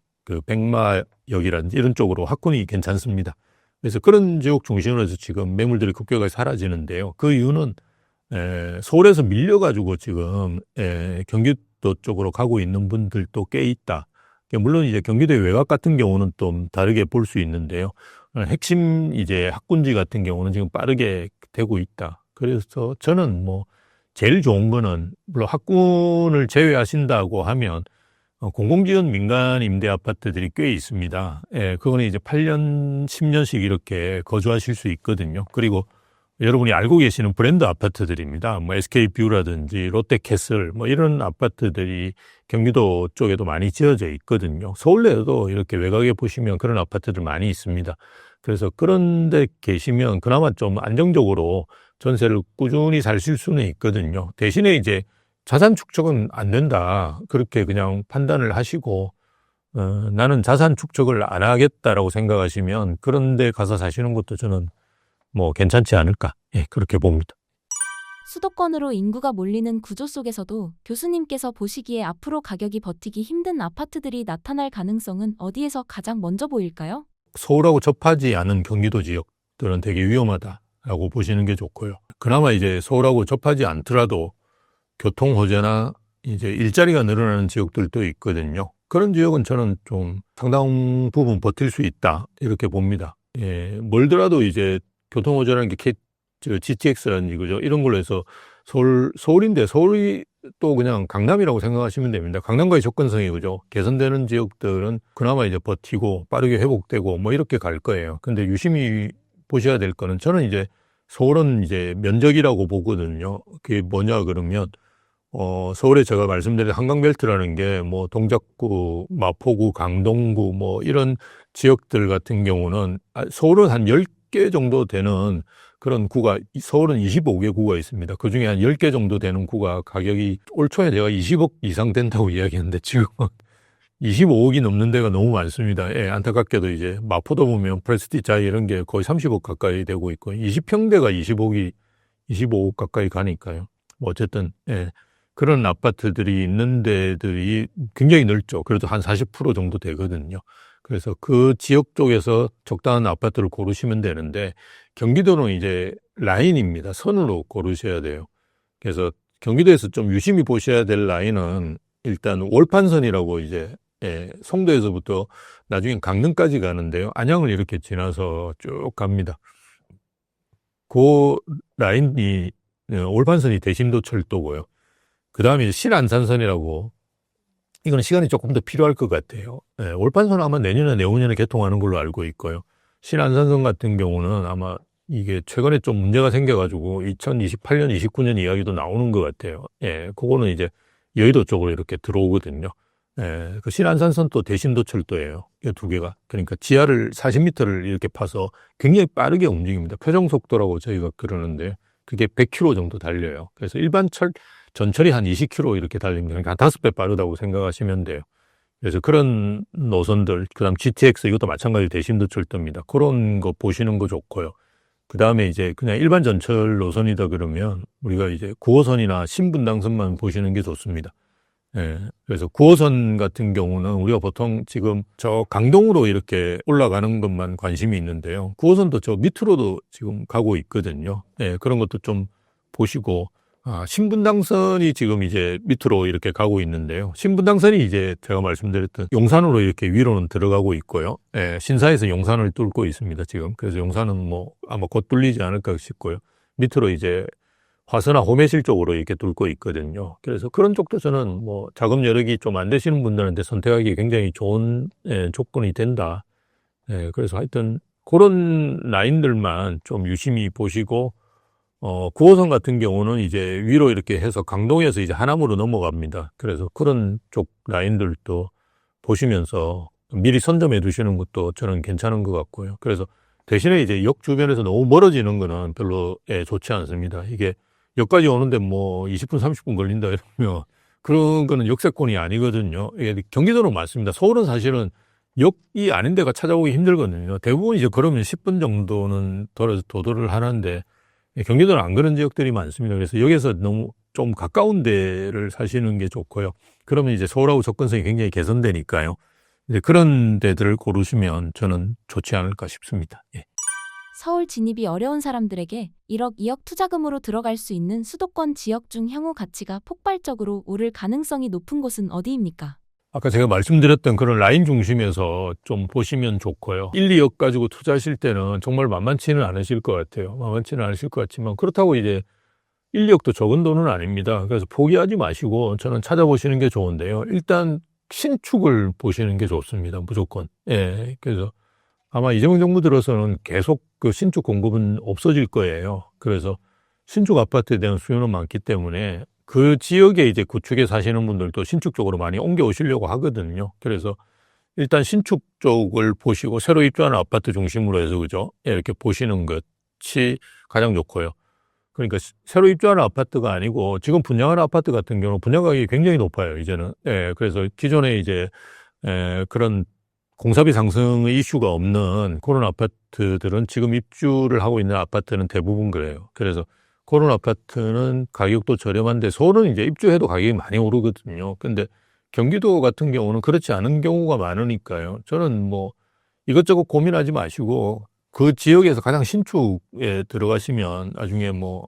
백마역이라든지 이런 쪽으로 학군이 괜찮습니다. 그래서 그런 지역 중심으로 해서 지금 매물들이 급격하게 사라지는데요. 그 이유는 서울에서 밀려가지고 지금 경기도 쪽으로 가고 있는 분들도 꽤 있다. 물론 이제 경기도의 외곽 같은 경우는 좀 다르게 볼 수 있는데요. 핵심 이제 학군지 같은 경우는 지금 빠르게 되고 있다. 그래서 저는 뭐 제일 좋은 거는 물론 학군을 제외하신다고 하면 공공지원 민간 임대 아파트들이 꽤 있습니다. 그거는 이제 8년, 10년씩 이렇게 거주하실 수 있거든요. 그리고 여러분이 알고 계시는 브랜드 아파트들입니다. 뭐 SK뷰라든지 롯데캐슬 뭐 이런 아파트들이 경기도 쪽에도 많이 지어져 있거든요. 서울에도 이렇게 외곽에 보시면 그런 아파트들 많이 있습니다. 그래서 그런 데 계시면 그나마 좀 안정적으로 전세를 꾸준히 사실 수는 있거든요. 대신에 이제 자산 축적은 안 된다. 그렇게 그냥 판단을 하시고 나는 자산 축적을 안 하겠다라고 생각하시면 그런 데 가서 사시는 것도 저는 뭐 괜찮지 않을까. 그렇게 봅니다. 수도권으로 인구가 몰리는 구조 속에서도 교수님께서 보시기에 앞으로 가격이 버티기 힘든 아파트들이 나타날 가능성은 어디에서 가장 먼저 보일까요? 서울하고 접하지 않은 경기도 지역들은 되게 위험하다라고 보시는 게 좋고요. 그나마 이제 서울하고 접하지 않더라도 교통 호재나 이제 일자리가 늘어나는 지역들도 있거든요. 그런 지역은 저는 좀 상당 부분 버틸 수 있다 이렇게 봅니다. 멀더라도 이제 교통 호재라는 게 GTX라는 거죠. 이런 걸로 해서 서울인데 서울이 또 그냥 강남이라고 생각하시면 됩니다. 강남과의 접근성이 그죠. 개선되는 지역들은 그나마 이제 버티고 빠르게 회복되고 뭐 이렇게 갈 거예요. 근데 유심히 보셔야 될 거는 저는 이제 서울은 이제 면적이라고 보거든요. 그게 뭐냐 그러면 서울에 제가 말씀드린 한강벨트라는 게 뭐 동작구, 마포구, 강동구 뭐 이런 지역들 같은 경우는 서울은 한 10개 정도 되는 그런 구가, 서울은 25개 구가 있습니다. 그 중에 한 10개 정도 되는 구가 가격이 올 초에 제가 20억 이상 된다고 이야기했는데 지금 25억이 넘는 데가 너무 많습니다. 안타깝게도 이제 마포도 보면 프레스티자이 이런 게 거의 30억 가까이 되고 있고 20평대가 25억 가까이 가니까요. 뭐 어쨌든 그런 아파트들이 있는 데들이 굉장히 넓죠. 그래도 한 40% 정도 되거든요. 그래서 그 지역 쪽에서 적당한 아파트를 고르시면 되는데 경기도는 이제 라인입니다. 선으로 고르셔야 돼요. 그래서 경기도에서 좀 유심히 보셔야 될 라인은 일단 월판선이라고 이제 송도에서부터 나중에 강릉까지 가는데요. 안양을 이렇게 지나서 쭉 갑니다. 그 라인이 월판선이 대심도 철도고요. 그 다음에 신안산선이라고, 이거는 시간이 조금 더 필요할 것 같아요. 예, 올판선은 아마 내년에 내후년에 개통하는 걸로 알고 있고요. 신안산선 같은 경우는 아마 이게 최근에 좀 문제가 생겨가지고 2028년, 29년 이야기도 나오는 것 같아요. 예, 그거는 이제 여의도 쪽으로 이렇게 들어오거든요. 예, 그 신안산선 또 대신도철도예요. 이 두 개가. 그러니까 지하를 40m를 이렇게 파서 굉장히 빠르게 움직입니다. 표정속도라고 저희가 그러는데 그게 100km 정도 달려요. 그래서 일반 전철이 한 20km 이렇게 달립니다. 그러니까 한 5배 빠르다고 생각하시면 돼요. 그래서 그런 노선들, 그 다음 GTX 이것도 마찬가지로 대신도철도입니다. 그런 거 보시는 거 좋고요. 그 다음에 이제 그냥 일반 전철 노선이다 그러면 우리가 이제 9호선이나 신분당선만 보시는 게 좋습니다. 예. 그래서 9호선 같은 경우는 우리가 보통 지금 저 강동으로 이렇게 올라가는 것만 관심이 있는데요. 9호선도 저 밑으로도 지금 가고 있거든요. 예. 그런 것도 좀 보시고, 신분당선이 지금 이제 밑으로 이렇게 가고 있는데요. 신분당선이 이제 제가 말씀드렸던 용산으로 이렇게 위로는 들어가고 있고요. 예. 신사에서 용산을 뚫고 있습니다, 지금. 그래서 용산은 뭐 아마 곧 뚫리지 않을까 싶고요. 밑으로 이제 화서나 호매실 쪽으로 이렇게 뚫고 있거든요. 그래서 그런 쪽도 저는 뭐 자금 여력이 좀 안 되시는 분들한테 선택하기 굉장히 좋은 조건이 된다. 그래서 하여튼 그런 라인들만 좀 유심히 보시고, 9호선 같은 경우는 이제 위로 이렇게 해서 강동에서 이제 하남으로 넘어갑니다. 그래서 그런 쪽 라인들도 보시면서 미리 선점해 두시는 것도 저는 괜찮은 것 같고요. 그래서 대신에 이제 역 주변에서 너무 멀어지는 거는 별로 좋지 않습니다. 이게 역까지 오는데 뭐 20분, 30분 걸린다 이러면 그런 거는 역세권이 아니거든요. 이게 경기도는 맞습니다. 서울은 사실은 역이 아닌 데가 찾아오기 힘들거든요. 대부분 이제 그러면 10분 정도는 도도를 하는데 경기도는 안 그런 지역들이 많습니다. 그래서 여기서 너무 좀 가까운 데를 사시는 게 좋고요. 그러면 이제 서울하고 접근성이 굉장히 개선되니까요. 이제 그런 데들을 고르시면 저는 좋지 않을까 싶습니다. 예. 서울 진입이 어려운 사람들에게 1억, 2억 투자금으로 들어갈 수 있는 수도권 지역 중 향후 가치가 폭발적으로 오를 가능성이 높은 곳은 어디입니까? 아까 제가 말씀드렸던 그런 라인 중심에서 좀 보시면 좋고요. 1, 2억 가지고 투자하실 때는 정말 만만치는 않으실 것 같아요. 만만치는 않으실 것 같지만 그렇다고 이제 1, 2억도 적은 돈은 아닙니다. 그래서 포기하지 마시고 저는 찾아보시는 게 좋은데요. 일단 신축을 보시는 게 좋습니다. 무조건. 예. 그래서 아마 이재명 정부 들어서는 계속 그 신축 공급은 없어질 거예요. 그래서 신축 아파트에 대한 수요는 많기 때문에 그 지역에 이제 구축에 사시는 분들도 신축 쪽으로 많이 옮겨오시려고 하거든요. 그래서 일단 신축 쪽을 보시고 새로 입주하는 아파트 중심으로 해서 그죠? 이렇게 보시는 것이 가장 좋고요. 그러니까 새로 입주하는 아파트가 아니고 지금 분양하는 아파트 같은 경우는 분양 가격이 굉장히 높아요. 이제는. 예, 그래서 기존에 이제 그런 공사비 상승의 이슈가 없는 그런 아파트들은 지금 입주를 하고 있는 아파트는 대부분 그래요. 그래서 그런 아파트는 가격도 저렴한데 서울은 이제 입주해도 가격이 많이 오르거든요. 근데 경기도 같은 경우는 그렇지 않은 경우가 많으니까요. 저는 뭐 이것저것 고민하지 마시고 그 지역에서 가장 신축에 들어가시면 나중에 뭐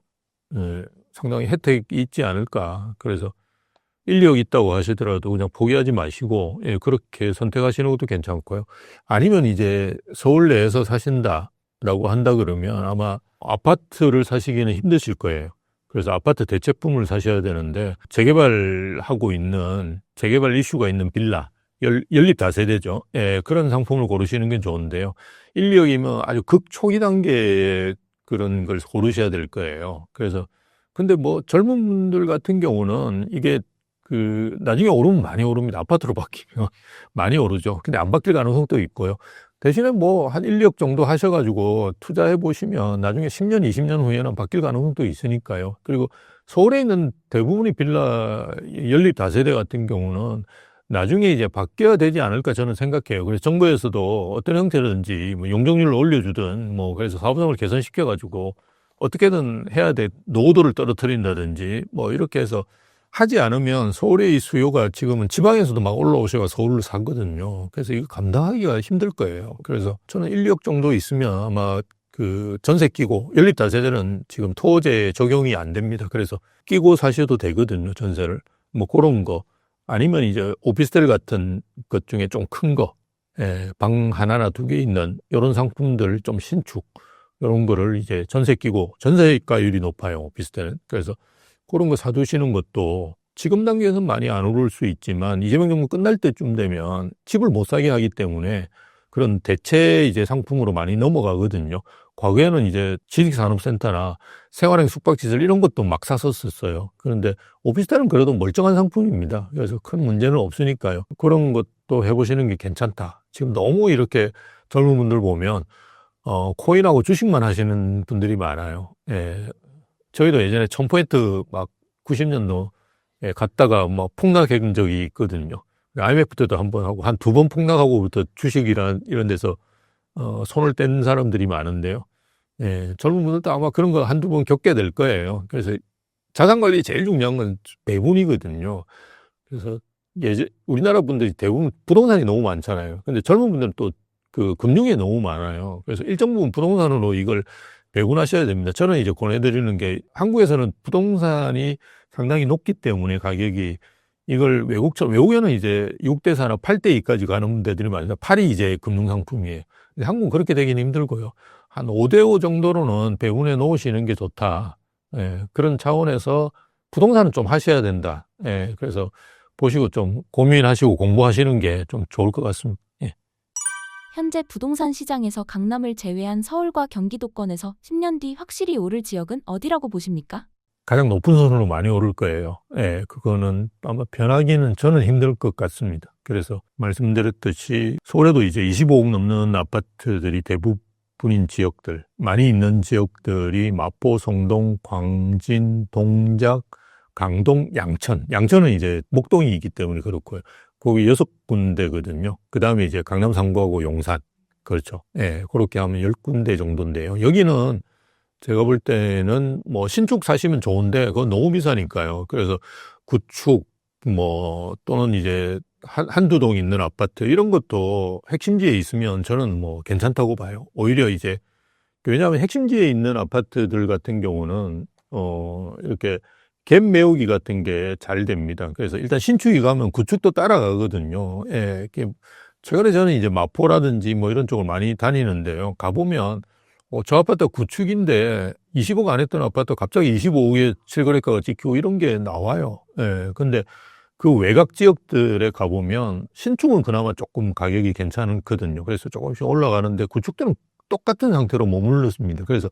상당히 혜택이 있지 않을까. 그래서 1, 2억 있다고 하시더라도 그냥 포기하지 마시고 그렇게 선택하시는 것도 괜찮고요. 아니면 이제 서울 내에서 사신다라고 한다 그러면 아마 아파트를 사시기는 힘드실 거예요. 그래서 아파트 대체품을 사셔야 되는데 재개발하고 있는 재개발 이슈가 있는 빌라 연립 다세대죠. 그런 상품을 고르시는 게 좋은데요. 1, 2억이면 아주 극초기 단계의 그런 걸 고르셔야 될 거예요. 그래서 근데 뭐 젊은 분들 같은 경우는 이게 나중에 오르면 많이 오릅니다. 아파트로 바뀌면 많이 오르죠. 근데 안 바뀔 가능성도 있고요. 대신에 뭐 한 1, 2억 정도 하셔가지고 투자해 보시면 나중에 10년, 20년 후에는 바뀔 가능성도 있으니까요. 그리고 서울에 있는 대부분의 빌라 연립 다세대 같은 경우는 나중에 이제 바뀌어야 되지 않을까 저는 생각해요. 그래서 정부에서도 어떤 형태든지 뭐 용적률을 올려주든 뭐 그래서 사업성을 개선시켜가지고 어떻게든 해야 돼. 노후도를 떨어뜨린다든지 뭐 이렇게 해서 하지 않으면 서울의 이 수요가 지금은 지방에서도 막 올라오셔서 서울을 사거든요. 그래서 이거 감당하기가 힘들 거예요. 그래서 저는 1, 2억 정도 있으면 아마 그 전세 끼고 연립다세대는 지금 토지에 적용이 안 됩니다. 그래서 끼고 사셔도 되거든요. 전세를. 뭐 그런 거. 아니면 이제 오피스텔 같은 것 중에 좀 큰 거. 방 하나나 두 개 있는 이런 상품들 좀 신축. 이런 거를 이제 전세 끼고 전세가율이 높아요. 오피스텔은. 그래서 그런 거 사두시는 것도 지금 단계에서는 많이 안 오를 수 있지만 이재명 정부 끝날 때쯤 되면 집을 못 사게 하기 때문에 그런 대체 이제 상품으로 많이 넘어가거든요. 과거에는 이제 지식산업센터나 생활형 숙박시설 이런 것도 막 샀었어요. 그런데 오피스텔은 그래도 멀쩡한 상품입니다. 그래서 큰 문제는 없으니까요. 그런 것도 해보시는 게 괜찮다. 지금 너무 이렇게 젊은 분들 보면 코인하고 주식만 하시는 분들이 많아요. 예. 저희도 예전에 1000포인트 막 90년도 예, 갔다가 뭐 폭락한 적이 있거든요. IMF 때도 한 번 하고 한 2번 폭락하고부터 주식이란 이런 데서 손을 뗀 사람들이 많은데요. 예, 젊은 분들도 아마 그런 거 한두 번 겪게 될 거예요. 그래서 자산 관리 제일 중요한 건 배분이거든요. 그래서 우리나라 분들이 대부분 부동산이 너무 많잖아요. 근데 젊은 분들은 또 그 금융이 너무 많아요. 그래서 일정 부분 부동산으로 이걸 배분하셔야 됩니다. 저는 이제 권해드리는 게 한국에서는 부동산이 상당히 높기 때문에 가격이 이걸 외국에는 이제 6대 4나 8대 2까지 가는 데들이 많아요. 8이 이제 금융상품이에요. 근데 한국은 그렇게 되기는 힘들고요. 한 5대 5 정도로는 배분해 놓으시는 게 좋다. 예, 그런 차원에서 부동산은 좀 하셔야 된다. 예, 그래서 보시고 좀 고민하시고 공부하시는 게 좀 좋을 것 같습니다. 예. 현재 부동산 시장에서 강남을 제외한 서울과 경기도권에서 10년 뒤 확실히 오를 지역은 어디라고 보십니까? 가장 높은 선으로 많이 오를 거예요. 예, 그거는 아마 변하기는 저는 힘들 것 같습니다. 그래서 말씀드렸듯이 서울에도 이제 25억 넘는 아파트들이 대부분인 지역들, 많이 있는 지역들이 마포, 성동, 광진, 동작, 강동, 양천. 양천은 이제 목동이 있기 때문에 그렇고요. 거기 6군데거든요. 그 다음에 이제 강남 3구하고 용산. 그렇죠. 예, 그렇게 하면 10군데 정도인데요. 여기는 제가 볼 때는 뭐 신축 사시면 좋은데 그건 너무 비싸니까요. 그래서 구축 뭐 또는 이제 한두 동 있는 아파트 이런 것도 핵심지에 있으면 저는 뭐 괜찮다고 봐요. 오히려 이제 왜냐하면 핵심지에 있는 아파트들 같은 경우는 이렇게 갭 메우기 같은 게 잘 됩니다. 그래서 일단 신축이 가면 구축도 따라가거든요. 예, 최근에 저는 이제 마포라든지 뭐 이런 쪽을 많이 다니는데요. 가보면 저 아파트 구축인데 20억 안 했던 아파트 갑자기 25억에 실거래가가 찍히고 이런 게 나와요. 예. 근데 그 외곽 지역들에 가보면 신축은 그나마 조금 가격이 괜찮거든요. 그래서 조금씩 올라가는데 구축들은 똑같은 상태로 머물렀습니다. 그래서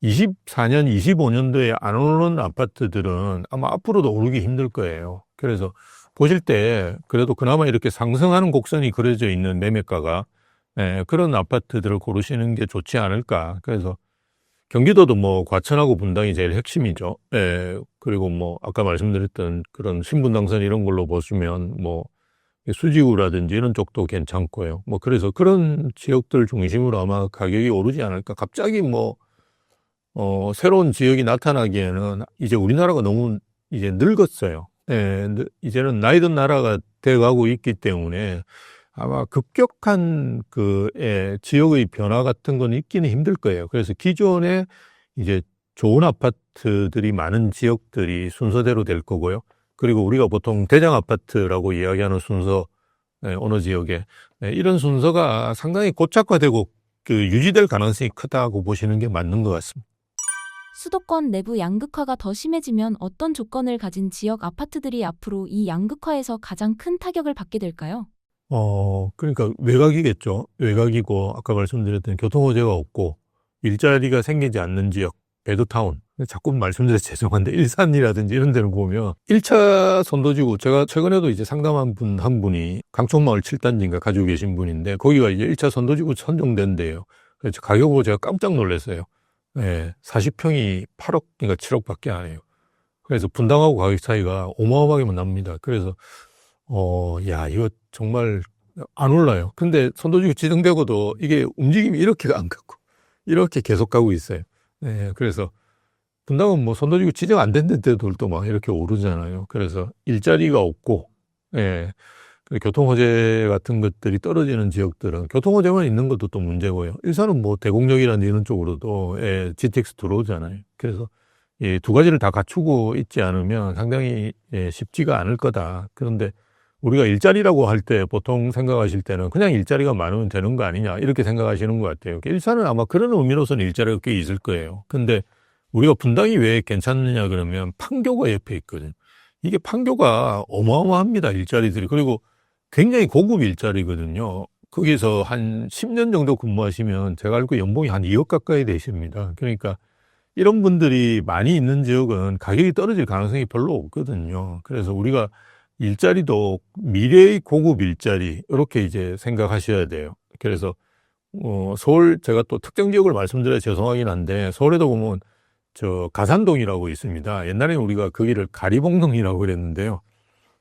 24년, 25년도에 안 오르는 아파트들은 아마 앞으로도 오르기 힘들 거예요. 그래서 보실 때 그래도 그나마 이렇게 상승하는 곡선이 그려져 있는 매매가가 그런 아파트들을 고르시는 게 좋지 않을까. 그래서 경기도도 뭐 과천하고 분당이 제일 핵심이죠. 그리고 뭐 아까 말씀드렸던 그런 신분당선 이런 걸로 보시면 뭐 수지구라든지 이런 쪽도 괜찮고요. 뭐 그래서 그런 지역들 중심으로 아마 가격이 오르지 않을까. 갑자기 뭐 새로운 지역이 나타나기에는 이제 우리나라가 너무 이제 늙었어요. 이제는 나이 든 나라가 돼가고 있기 때문에 아마 급격한 지역의 변화 같은 건 있기는 힘들 거예요. 그래서 기존에 이제 좋은 아파트들이 많은 지역들이 순서대로 될 거고요. 그리고 우리가 보통 대장 아파트라고 이야기하는 순서, 어느 지역에 이런 순서가 상당히 고착화되고 유지될 가능성이 크다고 보시는 게 맞는 것 같습니다. 수도권 내부 양극화가 더 심해지면 어떤 조건을 가진 지역 아파트들이 앞으로 이 양극화에서 가장 큰 타격을 받게 될까요? 그러니까 외곽이겠죠. 외곽이고, 아까 말씀드렸던 교통호재가 없고, 일자리가 생기지 않는 지역, 베드타운. 자꾸 말씀드려서 죄송한데, 일산이라든지 이런 데를 보면, 1차 선도지구, 제가 최근에도 이제 상담한 한 분이 강촌마을 7단지인가 가지고 계신 분인데, 거기가 이제 1차 선도지구 선정된 데예요. 그래서 가격 보고 제가 깜짝 놀랐어요. 40평이 8억, 그러니까 7억밖에 안 해요. 그래서 분당하고 가격 차이가 어마어마하게 납니다. 그래서, 이거 정말 안 올라요. 근데 선도지구 지정되고도 이게 움직임이 이렇게 안 가고, 이렇게 계속 가고 있어요. 그래서 분당은 뭐 선도지구 지정 안 된 데들도 막 이렇게 오르잖아요. 그래서 일자리가 없고, 교통호재 같은 것들이 떨어지는 지역들은 교통호재만 있는 것도 또 문제고요. 일산은 뭐 대곡역이라는 이런 쪽으로도 GTX 들어오잖아요. 그래서 이 두 가지를 다 갖추고 있지 않으면 상당히 쉽지가 않을 거다. 그런데 우리가 일자리라고 할 때 보통 생각하실 때는 그냥 일자리가 많으면 되는 거 아니냐 이렇게 생각하시는 것 같아요. 일산은 아마 그런 의미로서는 일자리가 꽤 있을 거예요. 근데 우리가 분당이 왜 괜찮느냐 그러면 판교가 옆에 있거든요. 이게 판교가 어마어마합니다. 일자리들이. 그리고 굉장히 고급 일자리거든요. 거기서 한 10년 정도 근무하시면 제가 알고 연봉이 한 2억 가까이 되십니다. 그러니까 이런 분들이 많이 있는 지역은 가격이 떨어질 가능성이 별로 없거든요. 그래서 우리가 일자리도 미래의 고급 일자리 이렇게 이제 생각하셔야 돼요. 그래서 서울 제가 또 특정 지역을 말씀드려야 죄송하긴 한데 서울에도 보면 저 가산동이라고 있습니다. 옛날에는 우리가 거기를 가리봉동이라고 그랬는데요.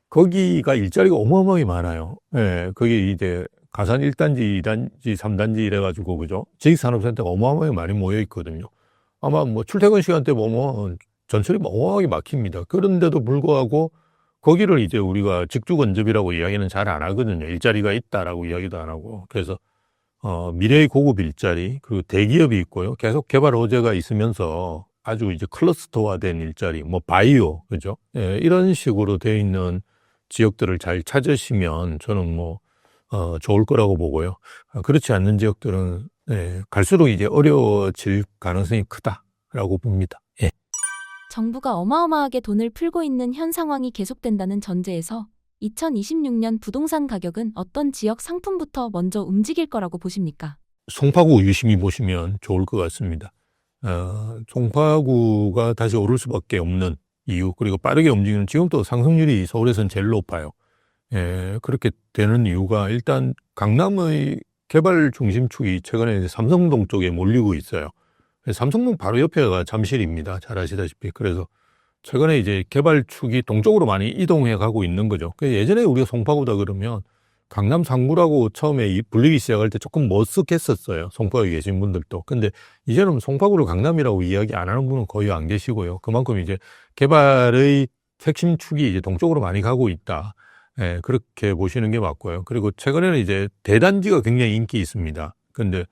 거기가 일자리가 어마어마하게 많아요. 예, 거기 이제 가산 1단지, 2단지, 3단지 이래가지고 그죠? 지식산업센터가 어마어마하게 많이 모여 있거든요. 아마 뭐 출퇴근 시간대 보면 전철이 어마어마하게 막힙니다. 그런데도 불구하고 거기를 이제 우리가 직주근접이라고 이야기는 잘 안 하거든요. 일자리가 있다라고 이야기도 안 하고. 그래서 미래의 고급 일자리, 그리고 대기업이 있고요. 계속 개발 호재가 있으면서 아주 이제 클러스터화된 일자리, 뭐 바이오, 그죠? 예, 이런 식으로 되어 있는 지역들을 잘 찾으시면 저는 뭐 좋을 거라고 보고요. 그렇지 않는 지역들은 예, 갈수록 이제 어려워질 가능성이 크다라고 봅니다. 예. 정부가 어마어마하게 돈을 풀고 있는 현 상황이 계속된다는 전제에서 2026년 부동산 가격은 어떤 지역 상품부터 먼저 움직일 거라고 보십니까? 송파구 유심히 보시면 좋을 것 같습니다. 송파구가 다시 오를 수밖에 없는 이유, 그리고 빠르게 움직이는, 지금 또 상승률이 서울에서는 제일 높아요. 예, 그렇게 되는 이유가 일단 강남의 개발 중심축이 최근에 이제 삼성동 쪽에 몰리고 있어요. 삼성동 바로 옆에가 잠실입니다. 잘 아시다시피. 그래서 최근에 이제 개발축이 동쪽으로 많이 이동해 가고 있는 거죠. 예전에 우리가 송파구다 그러면 강남 상구라고 처음에 불리기 시작할 때 조금 머쓱했었어요. 송파구에 계신 분들도. 근데 이제는 송파구를 강남이라고 이야기 안 하는 분은 거의 안 계시고요. 그만큼 이제 개발의 핵심축이 이제 동쪽으로 많이 가고 있다. 예, 그렇게 보시는 게 맞고요. 그리고 최근에는 이제 대단지가 굉장히 인기 있습니다. 근데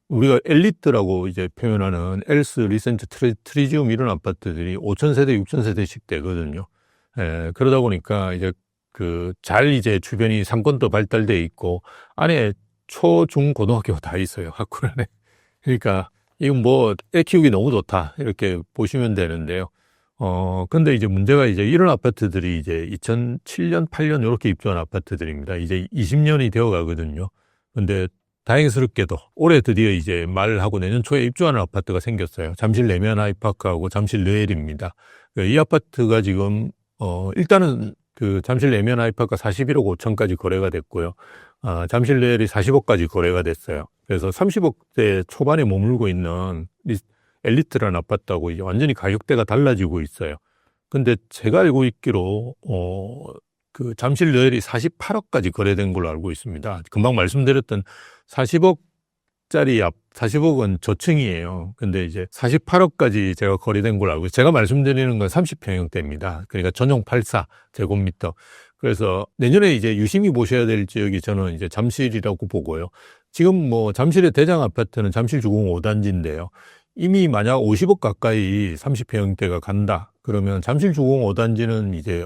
우리가 엘리트라고 이제 표현하는 엘스, 리센트, 트리지움 이런 아파트들이 5,000세대, 6,000세대씩 되거든요. 예, 그러다 보니까 이제 이제 주변이 상권도 발달돼 있고, 안에 초, 중, 고등학교가 다 있어요. 학군 안에. 그러니까, 이건 뭐, 애 키우기 너무 좋다. 이렇게 보시면 되는데요. 근데 이제 문제가 이제 이런 아파트들이 이제 2007년, 8년 이렇게 입주한 아파트들입니다. 이제 20년이 되어 가거든요. 근데 다행스럽게도 올해 드디어 이제 말하고 내년 초에 입주하는 아파트가 생겼어요. 잠실 내면 하이파크하고 잠실 르엘입니다. 이 아파트가 지금, 일단은 잠실 내면 하이파크가 41억 5천까지 거래가 됐고요. 잠실 르엘이 40억까지 거래가 됐어요. 그래서 30억대 초반에 머물고 있는 엘리트라는 아파트하고 이제 완전히 가격대가 달라지고 있어요. 근데 제가 알고 있기로, 잠실 르엘이 48억까지 거래된 걸로 알고 있습니다. 금방 말씀드렸던 40억은 저층이에요. 근데 이제 48억까지 제가 거래된 걸로 알고 있어요. 제가 말씀드리는 건 30평형대입니다. 그러니까 전용 84 제곱미터. 그래서 내년에 이제 유심히 보셔야 될 지역이 저는 이제 잠실이라고 보고요. 지금 뭐 잠실의 대장 아파트는 잠실 주공 5단지인데요. 이미 만약 50억 가까이 30평형대가 간다. 그러면 잠실 주공 5단지는 이제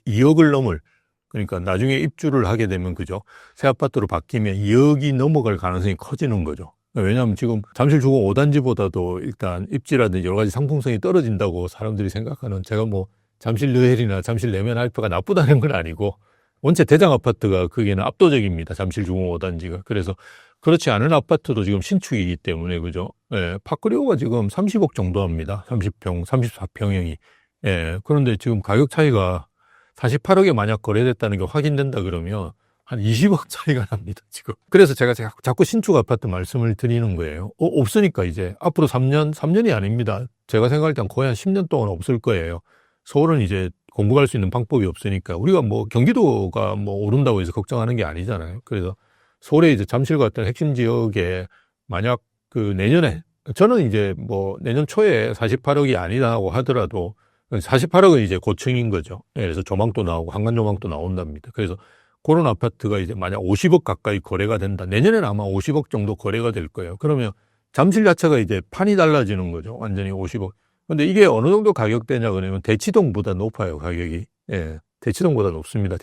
2억을 넘을, 그러니까 나중에 입주를 하게 되면 그죠? 새 아파트로 바뀌면 2억이 넘어갈 가능성이 커지는 거죠. 왜냐하면 지금 잠실 주공 5단지보다도 일단 입지라든지 여러 가지 상품성이 떨어진다고 사람들이 생각하는, 제가 뭐 잠실 르헬이나 잠실 내면 하이파크가 나쁘다는 건 아니고 원체 대장 아파트가 거기에는 압도적입니다. 잠실 주공 5단지가. 그래서 그렇지 않은 아파트도 지금 신축이기 때문에 그죠? 예, 파크리오가 지금 30억 정도 합니다. 30평, 34평형이. 예, 그런데 지금 가격 차이가 48억에 만약 거래됐다는 게 확인된다 그러면 한 20억 차이가 납니다, 지금. 그래서 제가 자꾸 신축 아파트 말씀을 드리는 거예요. 없으니까 이제 앞으로 3년이 아닙니다. 제가 생각할 땐 거의 한 10년 동안 없을 거예요. 서울은 이제 공부할 수 있는 방법이 없으니까. 우리가 뭐 경기도가 뭐 오른다고 해서 걱정하는 게 아니잖아요. 그래서 서울에 이제 잠실 같은 핵심 지역에 만약 내년에, 저는 이제 뭐 내년 초에 48억이 아니라고 하더라도 48억은 이제 고층인 거죠. 그래서 조망도 나오고 한간 조망도 나온답니다. 그래서 그런 아파트가 이제 만약 50억 가까이 거래가 된다. 내년에는 아마 50억 정도 거래가 될 거예요. 그러면 잠실 자체가 이제 판이 달라지는 거죠. 완전히 50억. 근데 이게 어느 정도 가격대냐 그러면 대치동보다 높아요, 가격이. 예. 대치동보다 높습니다.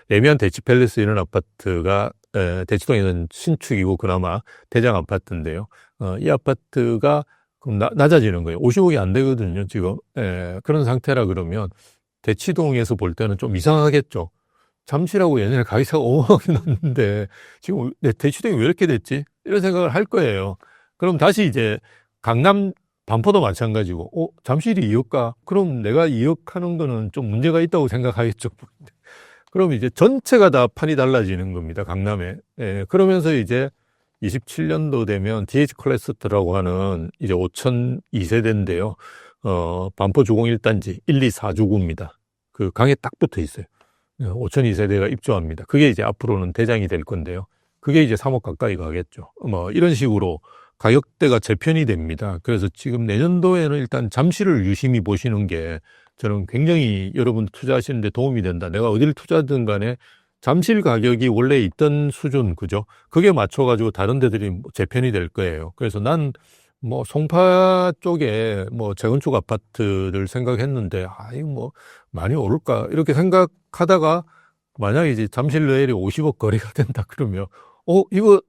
레미안 대치팰리스 이런 아파트가 대치동에는 신축이고 그나마 대장 아파트인데요. 이 아파트가 그럼 낮아지는 거예요. 50억이 안 되거든요, 지금. 예, 그런 상태라 그러면 대치동에서 볼 때는 좀 이상하겠죠. 잠실하고 예전에 가격차가 어마어마하게 났는데 지금 대치동이 왜 이렇게 됐지? 이런 생각을 할 거예요. 그럼 다시 이제 강남 반포도 마찬가지고 잠실이 2억가? 그럼 내가 2억 하는 거는 좀 문제가 있다고 생각하겠죠. 그럼 이제 전체가 다 판이 달라지는 겁니다. 강남에. 예, 그러면서 이제 27년도 되면 DH 클래스터라고 하는 이제 5002세대인데요. 반포 주공 1단지 1, 2, 4주구입니다. 그 강에 딱 붙어 있어요. 5002세대가 입주합니다. 그게 이제 앞으로는 대장이 될 건데요. 그게 이제 3억 가까이 가겠죠. 뭐 이런 식으로 가격대가 재편이 됩니다. 그래서 지금 내년도에는 일단 잠실을 유심히 보시는 게 저는 굉장히 여러분 투자하시는데 도움이 된다. 내가 어디를 투자하든 간에 잠실 가격이 원래 있던 수준, 그죠? 그게 맞춰가지고 다른 데들이 재편이 될 거예요. 그래서 난 뭐 송파 쪽에 뭐 재건축 아파트를 생각했는데, 이거 뭐 많이 오를까? 이렇게 생각하다가 만약에 이제 잠실 레일이 50억 거래가 된다 그러면, 이거,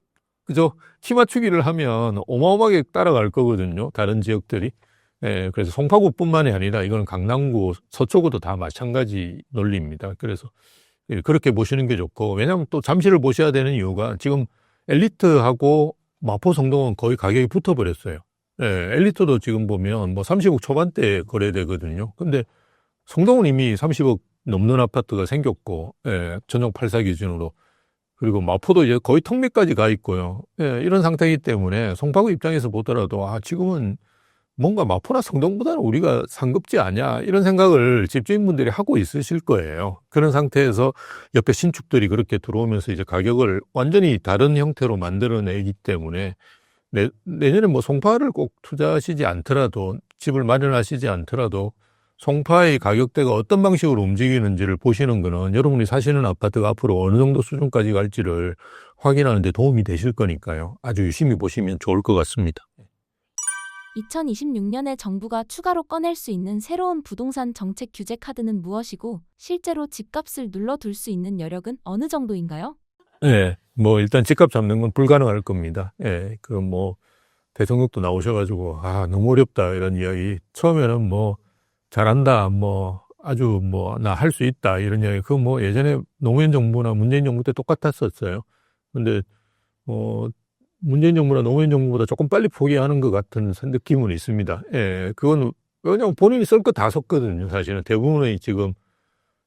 그죠? 키 맞추기를 하면 어마어마하게 따라갈 거거든요. 다른 지역들이. 예, 그래서 송파구뿐만이 아니라 이거는 강남구, 서초구도 다 마찬가지 논리입니다. 그래서 그렇게 보시는 게 좋고, 왜냐하면 또 잠실을 보셔야 되는 이유가 지금 엘리트하고 마포 성동은 거의 가격이 붙어버렸어요. 예, 엘리트도 지금 보면 뭐 30억 초반대에 거래되거든요. 근데 성동은 이미 30억 넘는 아파트가 생겼고, 예, 전용 84 기준으로. 그리고 마포도 이제 거의 턱 밑까지 가 있고요. 예, 이런 상태이기 때문에 송파구 입장에서 보더라도 지금은 뭔가 마포나 성동보다는 우리가 상급지 아니야, 이런 생각을 집주인분들이 하고 있으실 거예요. 그런 상태에서 옆에 신축들이 그렇게 들어오면서 이제 가격을 완전히 다른 형태로 만들어내기 때문에 내년에 뭐 송파를 꼭 투자하시지 않더라도, 집을 마련하시지 않더라도 송파의 가격대가 어떤 방식으로 움직이는지를 보시는 거는 여러분이 사시는 아파트가 앞으로 어느 정도 수준까지 갈지를 확인하는 데 도움이 되실 거니까요. 아주 유심히 보시면 좋을 것 같습니다. 2026년에 정부가 추가로 꺼낼 수 있는 새로운 부동산 정책 규제 카드는 무엇이고, 실제로 집값을 눌러둘 수 있는 여력은 어느 정도인가요? 예, 뭐 일단 집값 잡는 건 불가능할 겁니다. 예, 그 뭐 대통령도 나오셔가지고 너무 어렵다 이런 이야기. 처음에는 뭐 잘한다, 뭐 아주 뭐 나 할 수 있다 이런 이야기. 그거 뭐 예전에 노무현 정부나 문재인 정부 때 똑같았었어요. 근데 문재인 정부나 노무현 정부보다 조금 빨리 포기하는 것 같은 느낌은 있습니다. 예, 그건 그냥 본인이 쓸 거 다 썼거든요. 사실은 대부분의 지금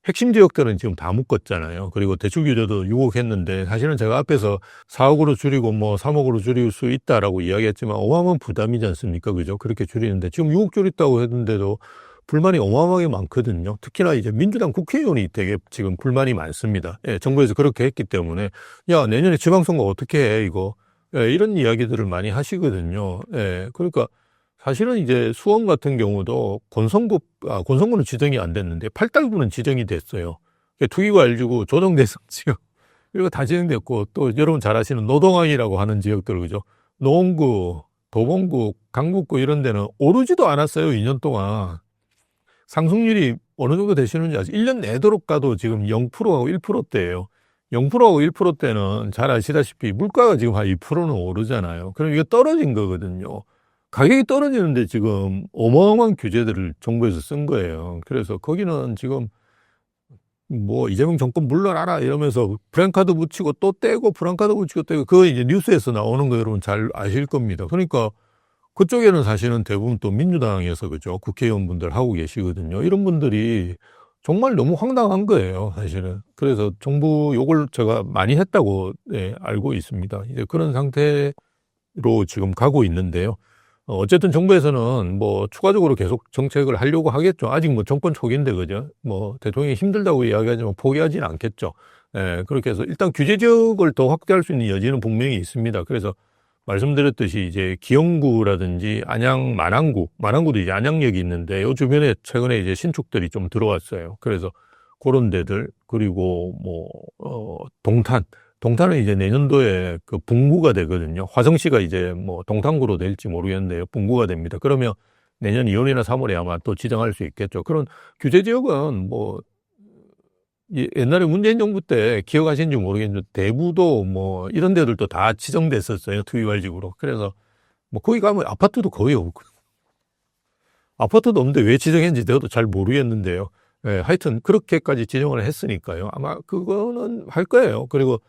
핵심 지역들은 지금 다 묶었잖아요. 그리고 대출 규제도 6억 했는데, 사실은 제가 앞에서 4억으로 줄이고 뭐 3억으로 줄일 수 있다라고 이야기했지만 어마어마한 부담이지 않습니까? 그죠? 그렇게 줄이는데 지금 6억 줄였다고 했는데도 불만이 어마어마하게 많거든요. 특히나 이제 민주당 국회의원이 되게 지금 불만이 많습니다. 예, 정부에서 그렇게 했기 때문에 야, 내년에 지방선거 어떻게 해 이거. 예, 이런 이야기들을 많이 하시거든요. 예, 그러니까 사실은 이제 수원 같은 경우도 권성구는 지정이 안 됐는데 8달구는 지정이 됐어요. 투기과일지구, 조정대상 지역 이거 다 지정됐고, 또 여러분 잘 아시는 노동항이라고 하는 지역들, 그죠? 노원구, 도봉구, 강북구 이런 데는 오르지도 않았어요. 2년 동안. 상승률이 어느 정도 되시는지 아직 1년 내도록 가도 지금 0%하고 1%대예요. 0%하고 1%대는 잘 아시다시피 물가가 지금 한 2%는 오르잖아요. 그럼 이게 떨어진 거거든요. 가격이 떨어지는데 지금 어마어마한 규제들을 정부에서 쓴 거예요. 그래서 거기는 지금 뭐 이재명 정권 물러나라 이러면서 프랜카드 붙이고 또 떼고 프랜카드 붙이고 떼고, 그거 이제 뉴스에서 나오는 거 여러분 잘 아실 겁니다. 그러니까 그쪽에는 사실은 대부분 또 민주당에서, 그죠, 국회의원분들 하고 계시거든요. 이런 분들이 정말 너무 황당한 거예요, 사실은. 그래서 정부 욕을 제가 많이 했다고 알고 있습니다. 이제 그런 상태로 지금 가고 있는데요. 어쨌든 정부에서는 뭐 추가적으로 계속 정책을 하려고 하겠죠. 아직 뭐 정권 초기인데, 그죠? 뭐 대통령이 힘들다고 이야기하지만 포기하지는 않겠죠. 예, 그렇게 해서 일단 규제 지역을 더 확대할 수 있는 여지는 분명히 있습니다. 그래서 말씀드렸듯이 이제 기영구라든지 안양, 마랑구도 이제 안양역이 있는데 요 주변에 최근에 이제 신축들이 좀 들어왔어요. 그래서 그런 데들, 그리고 동탄은 이제 내년도에 그 분구가 되거든요. 화성시가 이제 뭐 동탄구로 될지 모르겠는데요. 분구가 됩니다. 그러면 내년 2월이나 3월에 아마 또 지정할 수 있겠죠. 그런 규제 지역은 뭐 옛날에 문재인 정부 때 기억하시는지 모르겠는데 대부도 뭐 이런 데들도 다 지정됐었어요. 투기과일지구로. 그래서 뭐 거기 가면 아파트도 거의 없고, 아파트도 없는데 왜 지정했는지 저도 잘 모르겠는데요. 하여튼 그렇게까지 지정을 했으니까요. 아마 그거는 할 거예요. 그리고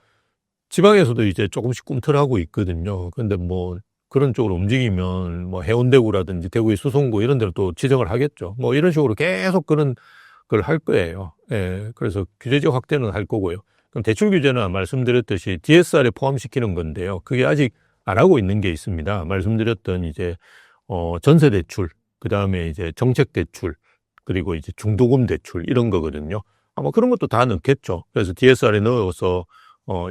지방에서도 이제 조금씩 꿈틀하고 있거든요. 근데 뭐 그런 쪽으로 움직이면 뭐 해운대구라든지 대구의 수성구 이런 데로 또 지정을 하겠죠. 뭐 이런 식으로 계속 그런 걸 할 거예요. 그래서 규제적 확대는 할 거고요. 그럼 대출 규제는 말씀드렸듯이 DSR에 포함시키는 건데요. 그게 아직 안 하고 있는 게 있습니다. 말씀드렸던 이제 전세 대출, 그 다음에 이제 정책 대출, 그리고 이제 중도금 대출 이런 거거든요. 아마 그런 것도 다 넣겠죠. 그래서 DSR에 넣어서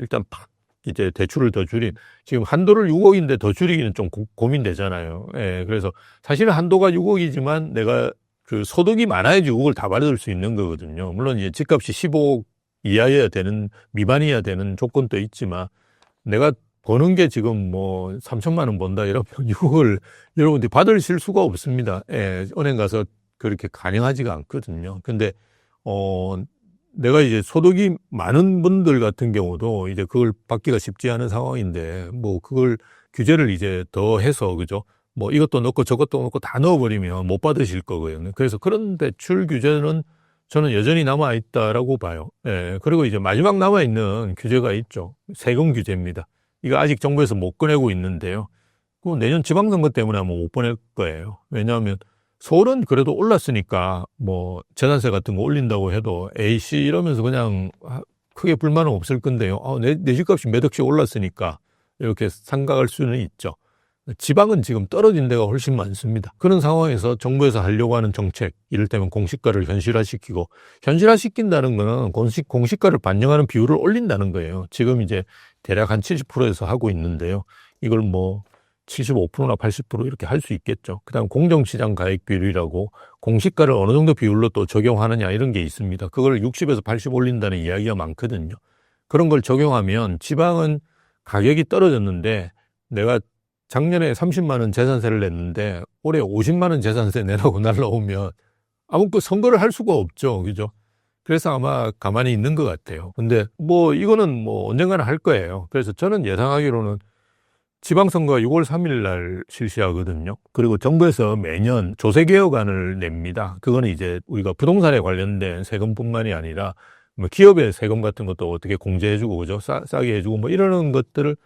일단 팍 이제 대출을 더 줄인, 지금 한도를 6억인데 더 줄이기는 좀 고민되잖아요. 그래서 사실은 한도가 6억이지만 내가 그 소득이 많아야지 6억을 다 받을 수 있는 거거든요. 물론 이제 집값이 15억 이하여야 되는, 미만이어야 되는 조건도 있지만 내가 버는 게 지금 뭐 3천만 원 번다 이러면 6억을 여러분들이 받으실 수가 없습니다. 은행 가서 그렇게 가능하지가 않거든요. 근데 내가 이제 소득이 많은 분들 같은 경우도 이제 그걸 받기가 쉽지 않은 상황인데, 뭐 그걸 규제를 이제 더 해서, 그죠? 뭐 이것도 넣고 저것도 넣고 다 넣어버리면 못 받으실 거고요. 그래서 그런 대출 규제는 저는 여전히 남아있다라고 봐요. 그리고 이제 마지막 남아있는 규제가 있죠. 세금 규제입니다. 이거 아직 정부에서 못 꺼내고 있는데요. 그 내년 지방선거 때문에 아마 못 보낼 거예요. 왜냐하면 서울은 그래도 올랐으니까 뭐 재산세 같은 거 올린다고 해도 에이씨 이러면서 그냥 크게 불만은 없을 건데요. 내 집값이 몇 억씩 올랐으니까 이렇게 생각할 수는 있죠. 지방은 지금 떨어진 데가 훨씬 많습니다. 그런 상황에서 정부에서 하려고 하는 정책, 이를테면 공시가를 현실화시키고, 현실화시킨다는 거는 공시가를 반영하는 비율을 올린다는 거예요. 지금 이제 대략 한 70%에서 하고 있는데요. 이걸 뭐 75%나 80% 이렇게 할 수 있겠죠. 그다음 공정시장 가액 비율이라고 공시가를 어느 정도 비율로 또 적용하느냐 이런 게 있습니다. 그걸 60에서 80 올린다는 이야기가 많거든요. 그런 걸 적용하면 지방은 가격이 떨어졌는데 내가 작년에 30만 원 재산세를 냈는데 올해 50만 원 재산세 내라고 날라오면 아무 그 선거를 할 수가 없죠. 그죠? 그래서 아마 가만히 있는 것 같아요. 근데 뭐 이거는 뭐 언젠가는 할 거예요. 그래서 저는 예상하기로는 지방선거가 6월 3일 날 실시하거든요. 그리고 정부에서 매년 조세개혁안을 냅니다. 그거는 이제 우리가 부동산에 관련된 세금뿐만이 아니라 뭐 기업의 세금 같은 것도 어떻게 공제해주고, 그죠? 싸게 해주고 뭐 이러는 것들을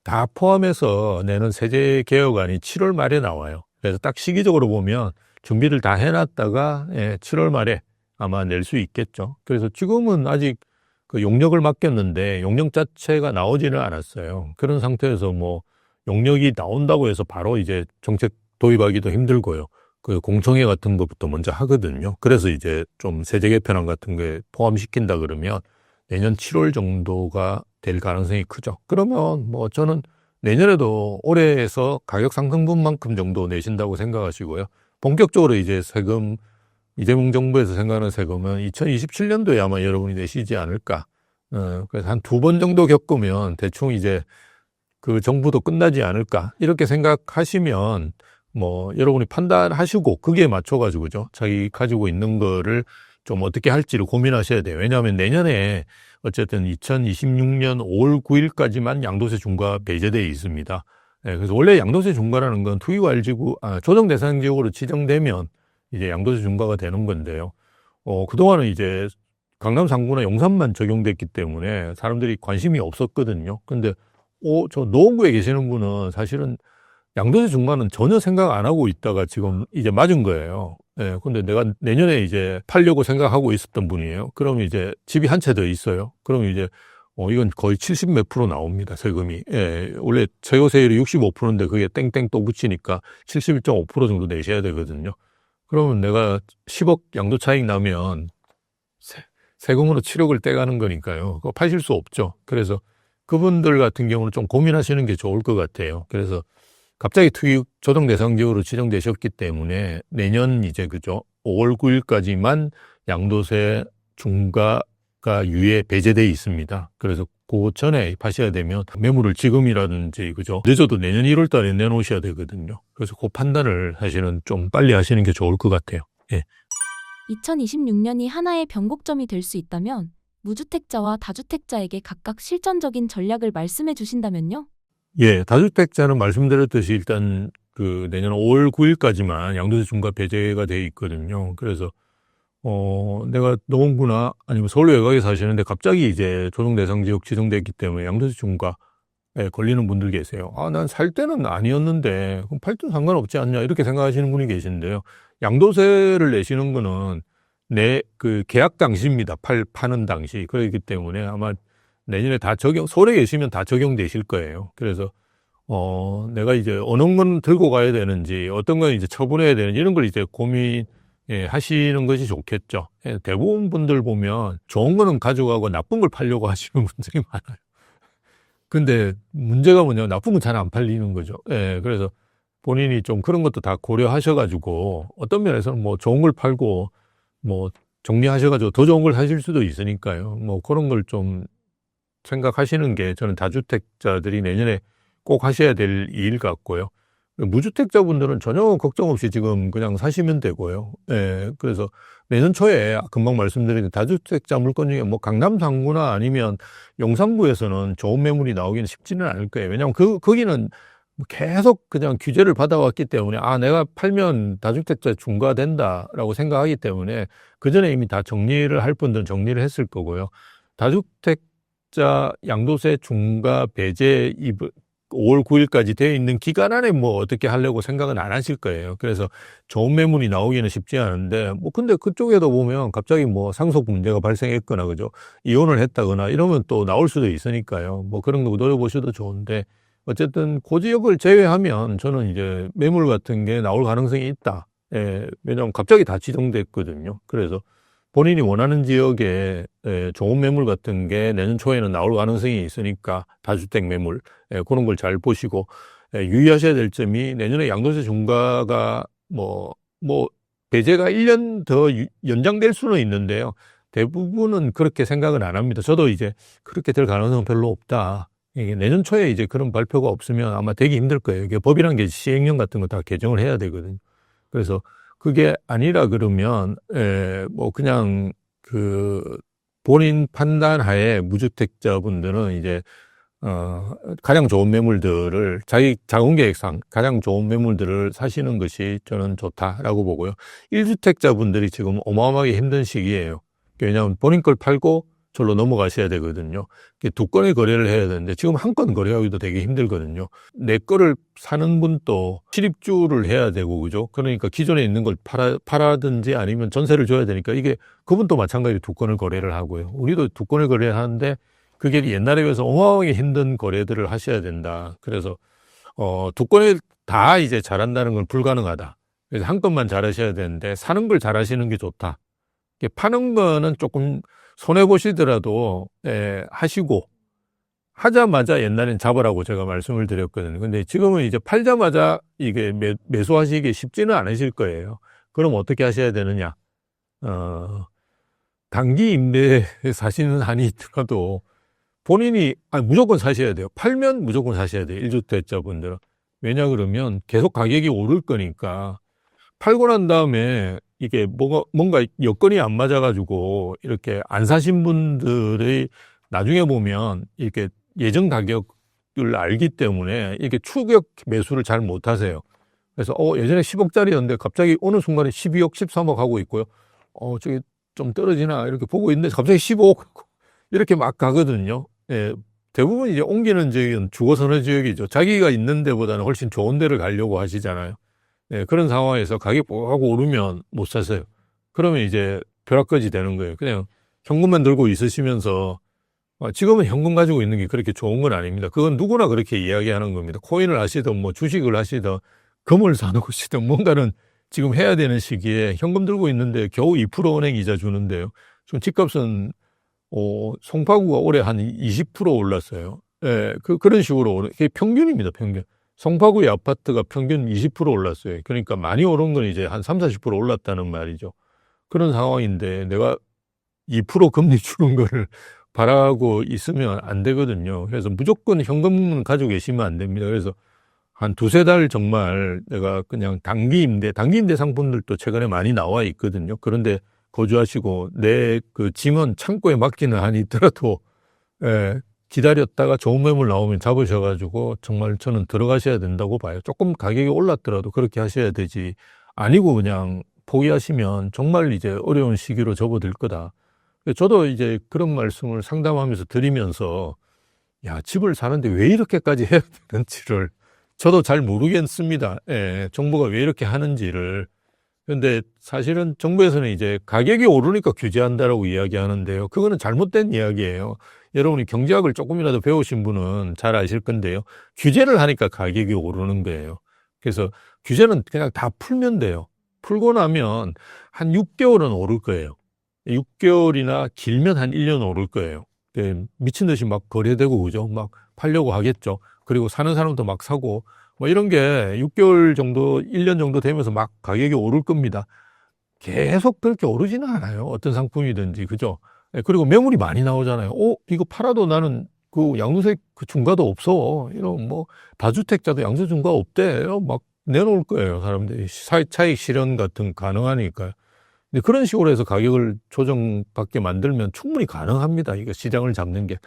다 포함해서 내는 세제 개혁안이 7월 말에 나와요. 그래서 딱 시기적으로 보면 준비를 다 해놨다가 7월 말에 아마 낼 수 있겠죠. 그래서 지금은 아직 그 용역을 맡겼는데 용역 자체가 나오지는 않았어요. 그런 상태에서 뭐 용역이 나온다고 해서 바로 이제 정책 도입하기도 힘들고요. 그 공청회 같은 것부터 먼저 하거든요. 그래서 이제 좀 세제 개편안 같은 거에 포함시킨다 그러면 내년 7월 정도가 될 가능성이 크죠. 그러면 뭐 저는 내년에도 올해에서 가격 상승분만큼 정도 내신다고 생각하시고요. 본격적으로 이제 세금, 이재명 정부에서 생각하는 세금은 2027년도에 아마 여러분이 내시지 않을까. 그래서 한 2번 정도 겪으면 대충 이제 그 정부도 끝나지 않을까. 이렇게 생각하시면 뭐 여러분이 판단하시고 거기에 맞춰가지고죠. 자기 가지고 있는 거를 좀 어떻게 할지를 고민하셔야 돼요. 왜냐하면 내년에 어쨌든 2026년 5월 9일까지만 양도세 중과 배제되어 있습니다. 그래서 원래 양도세 중과라는 건 투기과열지구, 조정 대상 지역으로 지정되면 이제 양도세 중과가 되는 건데요. 그동안은 이제 강남 3구나 용산만 적용됐기 때문에 사람들이 관심이 없었거든요. 근데 저 노원구에 계시는 분은 사실은 양도세 중과는 전혀 생각 안 하고 있다가 지금 이제 맞은 거예요. 근데 내가 내년에 이제 팔려고 생각하고 있었던 분이에요. 그럼 이제 집이 한 채 더 있어요. 그럼 이제 이건 거의 70 몇 프로 나옵니다, 세금이. 원래 최고세율이 65%인데 그게 땡땡 또 붙이니까 71.5% 정도 내셔야 되거든요. 그러면 내가 10억 양도 차익 나면 세금으로 7억을 떼가는 거니까요. 그거 파실 수 없죠. 그래서 그분들 같은 경우는 좀 고민하시는 게 좋을 것 같아요. 그래서 갑자기 투기 조정 대상 지역으로 지정되셨기 때문에 내년 이제 그죠 5월 9일까지만 양도세 중과가 유예 배제돼 있습니다. 그래서 그 전에 파셔야 되면 매물을 지금이라든지 그죠 늦어도 내년 1월 달에 내놓으셔야 되거든요. 그래서 그 판단을 사실은 좀 빨리 하시는 게 좋을 것 같아요. 2026년이 하나의 변곡점이 될 수 있다면 무주택자와 다주택자에게 각각 실전적인 전략을 말씀해 주신다면요? 다주택자는 말씀드렸듯이 일단 그 내년 5월 9일까지만 양도세 중과 배제가 돼 있거든요. 그래서 내가 노원구나 아니면 서울 외곽에 사시는데 갑자기 이제 조정 대상 지역 지정됐기 때문에 양도세 중과에 걸리는 분들 계세요. 난 살 때는 아니었는데 그럼 팔 때는 상관없지 않냐 이렇게 생각하시는 분이 계신데요. 양도세를 내시는 거는 내 그 계약 당시입니다. 파는 당시. 그렇기 때문에 아마 내년에 다 서울에 계시면 다 적용되실 거예요. 그래서 내가 이제 어느 건 들고 가야 되는지 어떤 건 이제 처분해야 되는지 이런 걸 이제 하시는 것이 좋겠죠. 대부분 분들 보면 좋은 거는 가져가고 나쁜 걸 팔려고 하시는 분들이 많아요. 근데 문제가 뭐냐면 나쁜 건 잘 안 팔리는 거죠. 그래서 본인이 좀 그런 것도 다 고려하셔가지고 어떤 면에서는 뭐 좋은 걸 팔고 뭐 정리하셔가지고 더 좋은 걸 사실 수도 있으니까요. 뭐 그런 걸 좀 생각하시는 게 저는 다주택자들이 내년에 꼭 하셔야 될 일 같고요. 무주택자분들은 전혀 걱정 없이 지금 그냥 사시면 되고요. 그래서 내년 초에 금방 말씀드린 다주택자 물건 중에 뭐 강남 상구나 아니면 용산구에서는 좋은 매물이 나오기는 쉽지는 않을 거예요. 왜냐하면 거기는 계속 그냥 규제를 받아왔기 때문에 내가 팔면 다주택자 중과된다라고 생각하기 때문에 그 전에 이미 다 정리를 할 분들은 정리를 했을 거고요. 다주택자 양도세 중과 배제 5월 9일까지 되어 있는 기간 안에 뭐 어떻게 하려고 생각은 안 하실 거예요. 그래서 좋은 매물이 나오기는 쉽지 않은데 근데 그쪽에도 보면 갑자기 뭐 상속 문제가 발생했거나 그죠? 이혼을 했다거나 이러면 또 나올 수도 있으니까요. 뭐 그런 거 노려보셔도 좋은데 어쨌든 그 지역을 제외하면 저는 이제 매물 같은 게 나올 가능성이 있다. 왜냐하면 갑자기 다 지정됐거든요. 그래서 본인이 원하는 지역에 좋은 매물 같은 게 내년 초에는 나올 가능성이 있으니까 다주택 매물 그런 걸 잘 보시고 유의하셔야 될 점이 내년에 양도세 중과가 뭐 배제가 1년 더 연장될 수는 있는데요. 대부분은 그렇게 생각은 안 합니다. 저도 이제 그렇게 될 가능성은 별로 없다. 이게 내년 초에 이제 그런 발표가 없으면 아마 되기 힘들 거예요. 이게 법이란 게 시행령 같은 거 다 개정을 해야 되거든요. 그래서 그게 아니라 그러면 뭐 그냥 그 본인 판단하에 무주택자분들은 이제 가장 좋은 매물들을 자기 자금 계획상 가장 좋은 매물들을 사시는 것이 저는 좋다라고 보고요. 1주택자분들이 지금 어마어마하게 힘든 시기예요. 왜냐하면 본인 걸 팔고 절로 넘어가셔야 되거든요. 두 건의 거래를 해야 되는데 지금 한 건 거래하기도 되게 힘들거든요. 내 거를 사는 분도 실입주를 해야 되고 그죠? 그러니까 기존에 있는 걸 팔아든지 아니면 전세를 줘야 되니까 이게 그분도 마찬가지로 두 건을 거래를 하고요. 우리도 두 건을 거래를 하는데 그게 옛날에 비해서 어마어마하게 힘든 거래들을 하셔야 된다. 그래서 두 건을 다 이제 잘한다는 건 불가능하다. 그래서 한 건만 잘하셔야 되는데 사는 걸 잘하시는 게 좋다. 파는 거는 조금 손해보시더라도 하시고 하자마자 옛날엔 잡으라고 제가 말씀을 드렸거든요. 근데 지금은 이제 팔자마자 이게 매수하시기 쉽지는 않으실 거예요. 그럼 어떻게 하셔야 되느냐? 단기 임대에 사시는 한이 있더라도 본인이 무조건 사셔야 돼요. 팔면 무조건 사셔야 돼요. 1주택자분들은. 왜냐 그러면 계속 가격이 오를 거니까 팔고 난 다음에 이게 뭔가 여건이 안 맞아가지고 이렇게 안 사신 분들이 나중에 보면 이렇게 예정 가격을 알기 때문에 이렇게 추격 매수를 잘 못 하세요. 그래서 예전에 10억짜리였는데 갑자기 어느 순간에 12억, 13억 하고 있고요. 저기 좀 떨어지나 이렇게 보고 있는데 갑자기 15억 이렇게 막 가거든요. 대부분 이제 옮기는 지역은 주거선호 지역이죠. 자기가 있는 데보다는 훨씬 좋은 데를 가려고 하시잖아요. 그런 상황에서 가격이 하고 오르면 못 사세요. 그러면 이제 벼락거지 되는 거예요. 그냥 현금만 들고 있으시면서 지금은 현금 가지고 있는 게 그렇게 좋은 건 아닙니다. 그건 누구나 그렇게 이야기하는 겁니다. 코인을 하시든 뭐 주식을 하시든 금을 사놓으시든 뭔가는 지금 해야 되는 시기에 현금 들고 있는데 겨우 2% 은행 이자 주는데요. 지금 집값은 송파구가 올해 한 20% 올랐어요. 그런 식으로 그게 평균입니다. 평균. 송파구의 아파트가 평균 20% 올랐어요. 그러니까 많이 오른 건 이제 한 30, 40% 올랐다는 말이죠. 그런 상황인데 내가 2% 금리 주는 거를 바라고 있으면 안 되거든요. 그래서 무조건 현금은 가지고 계시면 안 됩니다. 그래서 한 두세 달 정말 내가 그냥 단기 임대 상품들도 최근에 많이 나와 있거든요. 그런데 거주하시고 내 그 짐은 창고에 맡기는 한이 있더라도 기다렸다가 좋은 매물 나오면 잡으셔가지고 정말 저는 들어가셔야 된다고 봐요. 조금 가격이 올랐더라도 그렇게 하셔야 되지. 아니고 그냥 포기하시면 정말 이제 어려운 시기로 접어들 거다. 저도 이제 그런 말씀을 상담하면서 드리면서 야, 집을 사는데 왜 이렇게까지 해야 되는지를 저도 잘 모르겠습니다. 예, 정부가 왜 이렇게 하는지를. 근데 사실은 정부에서는 이제 가격이 오르니까 규제한다라고 이야기하는데요. 그거는 잘못된 이야기예요. 여러분이 경제학을 조금이라도 배우신 분은 잘 아실 건데요. 규제를 하니까 가격이 오르는 거예요. 그래서 규제는 그냥 다 풀면 돼요. 풀고 나면 한 6개월은 오를 거예요. 6개월이나 길면 한 1년 오를 거예요. 미친 듯이 막 거래되고 그죠? 막 팔려고 하겠죠. 그리고 사는 사람도 막 사고 뭐 이런 게 6개월 정도, 1년 정도 되면서 막 가격이 오를 겁니다. 계속 그렇게 오르지는 않아요. 어떤 상품이든지 그죠? 그리고 매물이 많이 나오잖아요. 이거 팔아도 나는 그 양도세 그 중과도 없어. 이런 뭐 다주택자도 양도세 중과 없대. 막 내놓을 거예요. 사람들이 차익 실현 같은 가능하니까요. 근데 그런 식으로 해서 가격을 조정받게 만들면 충분히 가능합니다. 이거 시장을 잡는 게.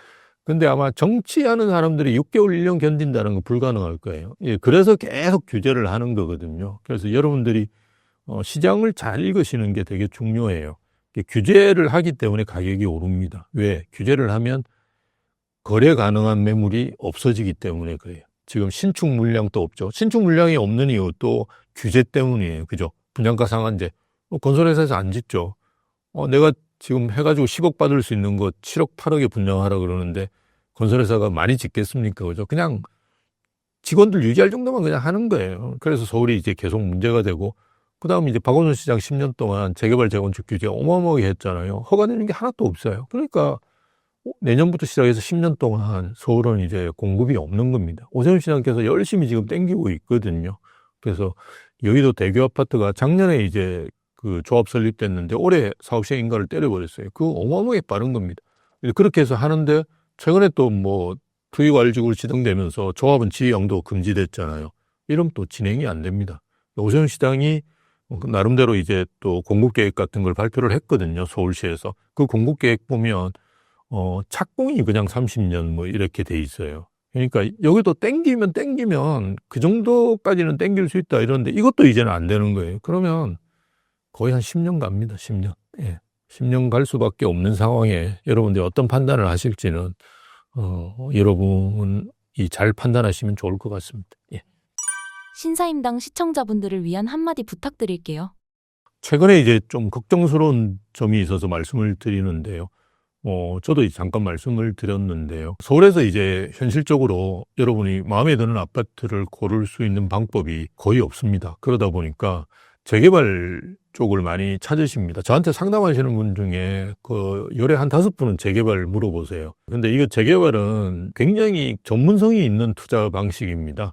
근데 아마 정치하는 사람들이 6개월, 1년 견딘다는 건 불가능할 거예요. 예, 그래서 계속 규제를 하는 거거든요. 그래서 여러분들이 시장을 잘 읽으시는 게 되게 중요해요. 규제를 하기 때문에 가격이 오릅니다. 왜? 규제를 하면 거래 가능한 매물이 없어지기 때문에 그래요. 지금 신축 물량도 없죠. 신축 물량이 없는 이유도 규제 때문이에요. 그죠? 분양가 상한제. 건설회사에서 안 짓죠. 내가 지금 해가지고 10억 받을 수 있는 거 7억, 8억에 분양하라 그러는데 건설회사가 많이 짓겠습니까? 그죠? 그냥 직원들 유지할 정도만 그냥 하는 거예요. 그래서 서울이 이제 계속 문제가 되고, 그 다음에 이제 박원순 시장 10년 동안 재개발, 재건축 규제 어마어마하게 했잖아요. 허가되는 게 하나도 없어요. 그러니까 내년부터 시작해서 10년 동안 서울은 이제 공급이 없는 겁니다. 오세훈 시장께서 열심히 지금 땡기고 있거든요. 그래서 여의도 대교 아파트가 작년에 이제 그 조합 설립됐는데 올해 사업 시행 인가를 때려버렸어요. 그거 어마어마하게 빠른 겁니다. 그렇게 해서 하는데 최근에 또 뭐 투기과일지구로 지정되면서 조합은 지위 양도 금지됐잖아요. 이러면 또 진행이 안 됩니다. 오세훈 시장이 나름대로 이제 또 공급계획 같은 걸 발표를 했거든요. 서울시에서. 그 공급계획 보면 착공이 그냥 30년 뭐 이렇게 돼 있어요. 그러니까 여기도 땡기면 그 정도까지는 땡길 수 있다 이러는데 이것도 이제는 안 되는 거예요. 그러면 거의 한 10년 갑니다. 10년. 예. 10년 갈 수밖에 없는 상황에 여러분들이 어떤 판단을 하실지는 여러분이 잘 판단하시면 좋을 것 같습니다. 예. 신사임당 시청자분들을 위한 한마디 부탁드릴게요. 최근에 이제 좀 걱정스러운 점이 있어서 말씀을 드리는데요. 저도 잠깐 말씀을 드렸는데요. 서울에서 이제 현실적으로 여러분이 마음에 드는 아파트를 고를 수 있는 방법이 거의 없습니다. 그러다 보니까 재개발 쪽을 많이 찾으십니다. 저한테 상담하시는 분 중에 열에 한 5분은 재개발 물어보세요. 근데 이거 재개발은 굉장히 전문성이 있는 투자 방식입니다.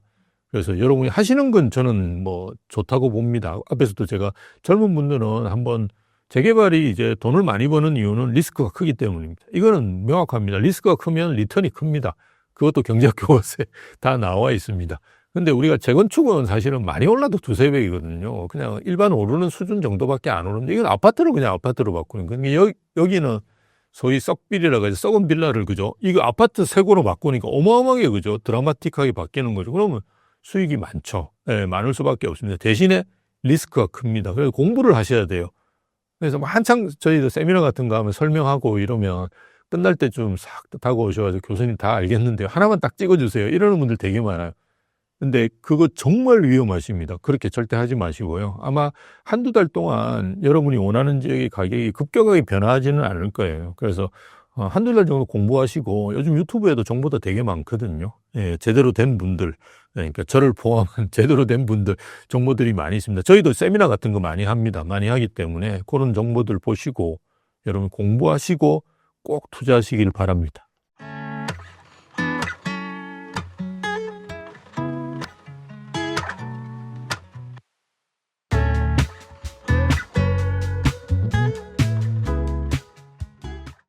그래서 여러분이 하시는 건 저는 뭐 좋다고 봅니다. 앞에서도 제가 젊은 분들은 한번 재개발이 이제 돈을 많이 버는 이유는 리스크가 크기 때문입니다. 이거는 명확합니다. 리스크가 크면 리턴이 큽니다. 그것도 경제학 교과서에 다 나와 있습니다. 근데 우리가 재건축은 사실은 많이 올라도 2~3배이거든요. 그냥 일반 오르는 수준 정도밖에 안 오르는데 이건 아파트를 그냥 아파트로 바꾸는 거예요. 여기는 소위 썩빌이라고 해서 썩은 빌라를 그죠? 이거 아파트 새 거로 바꾸니까 어마어마하게 그죠? 드라마틱하게 바뀌는 거죠. 그러면 수익이 많죠. 네, 많을 수밖에 없습니다. 대신에 리스크가 큽니다. 그래서 공부를 하셔야 돼요. 그래서 뭐 한창 저희도 세미나 같은 거 하면 설명하고 이러면 끝날 때 좀 싹 다가오셔가지고 교수님 다 알겠는데요. 하나만 딱 찍어주세요. 이러는 분들 되게 많아요. 근데 그거 정말 위험하십니다. 그렇게 절대 하지 마시고요. 아마 한두 달 동안 여러분이 원하는 지역의 가격이 급격하게 변화하지는 않을 거예요. 그래서 한두 달 정도 공부하시고 요즘 유튜브에도 정보도 되게 많거든요. 예, 제대로 된 분들, 그러니까 저를 포함한 제대로 된 분들 정보들이 많이 있습니다. 저희도 세미나 같은 거 많이 합니다. 많이 하기 때문에 그런 정보들 보시고 여러분 공부하시고 꼭 투자하시길 바랍니다.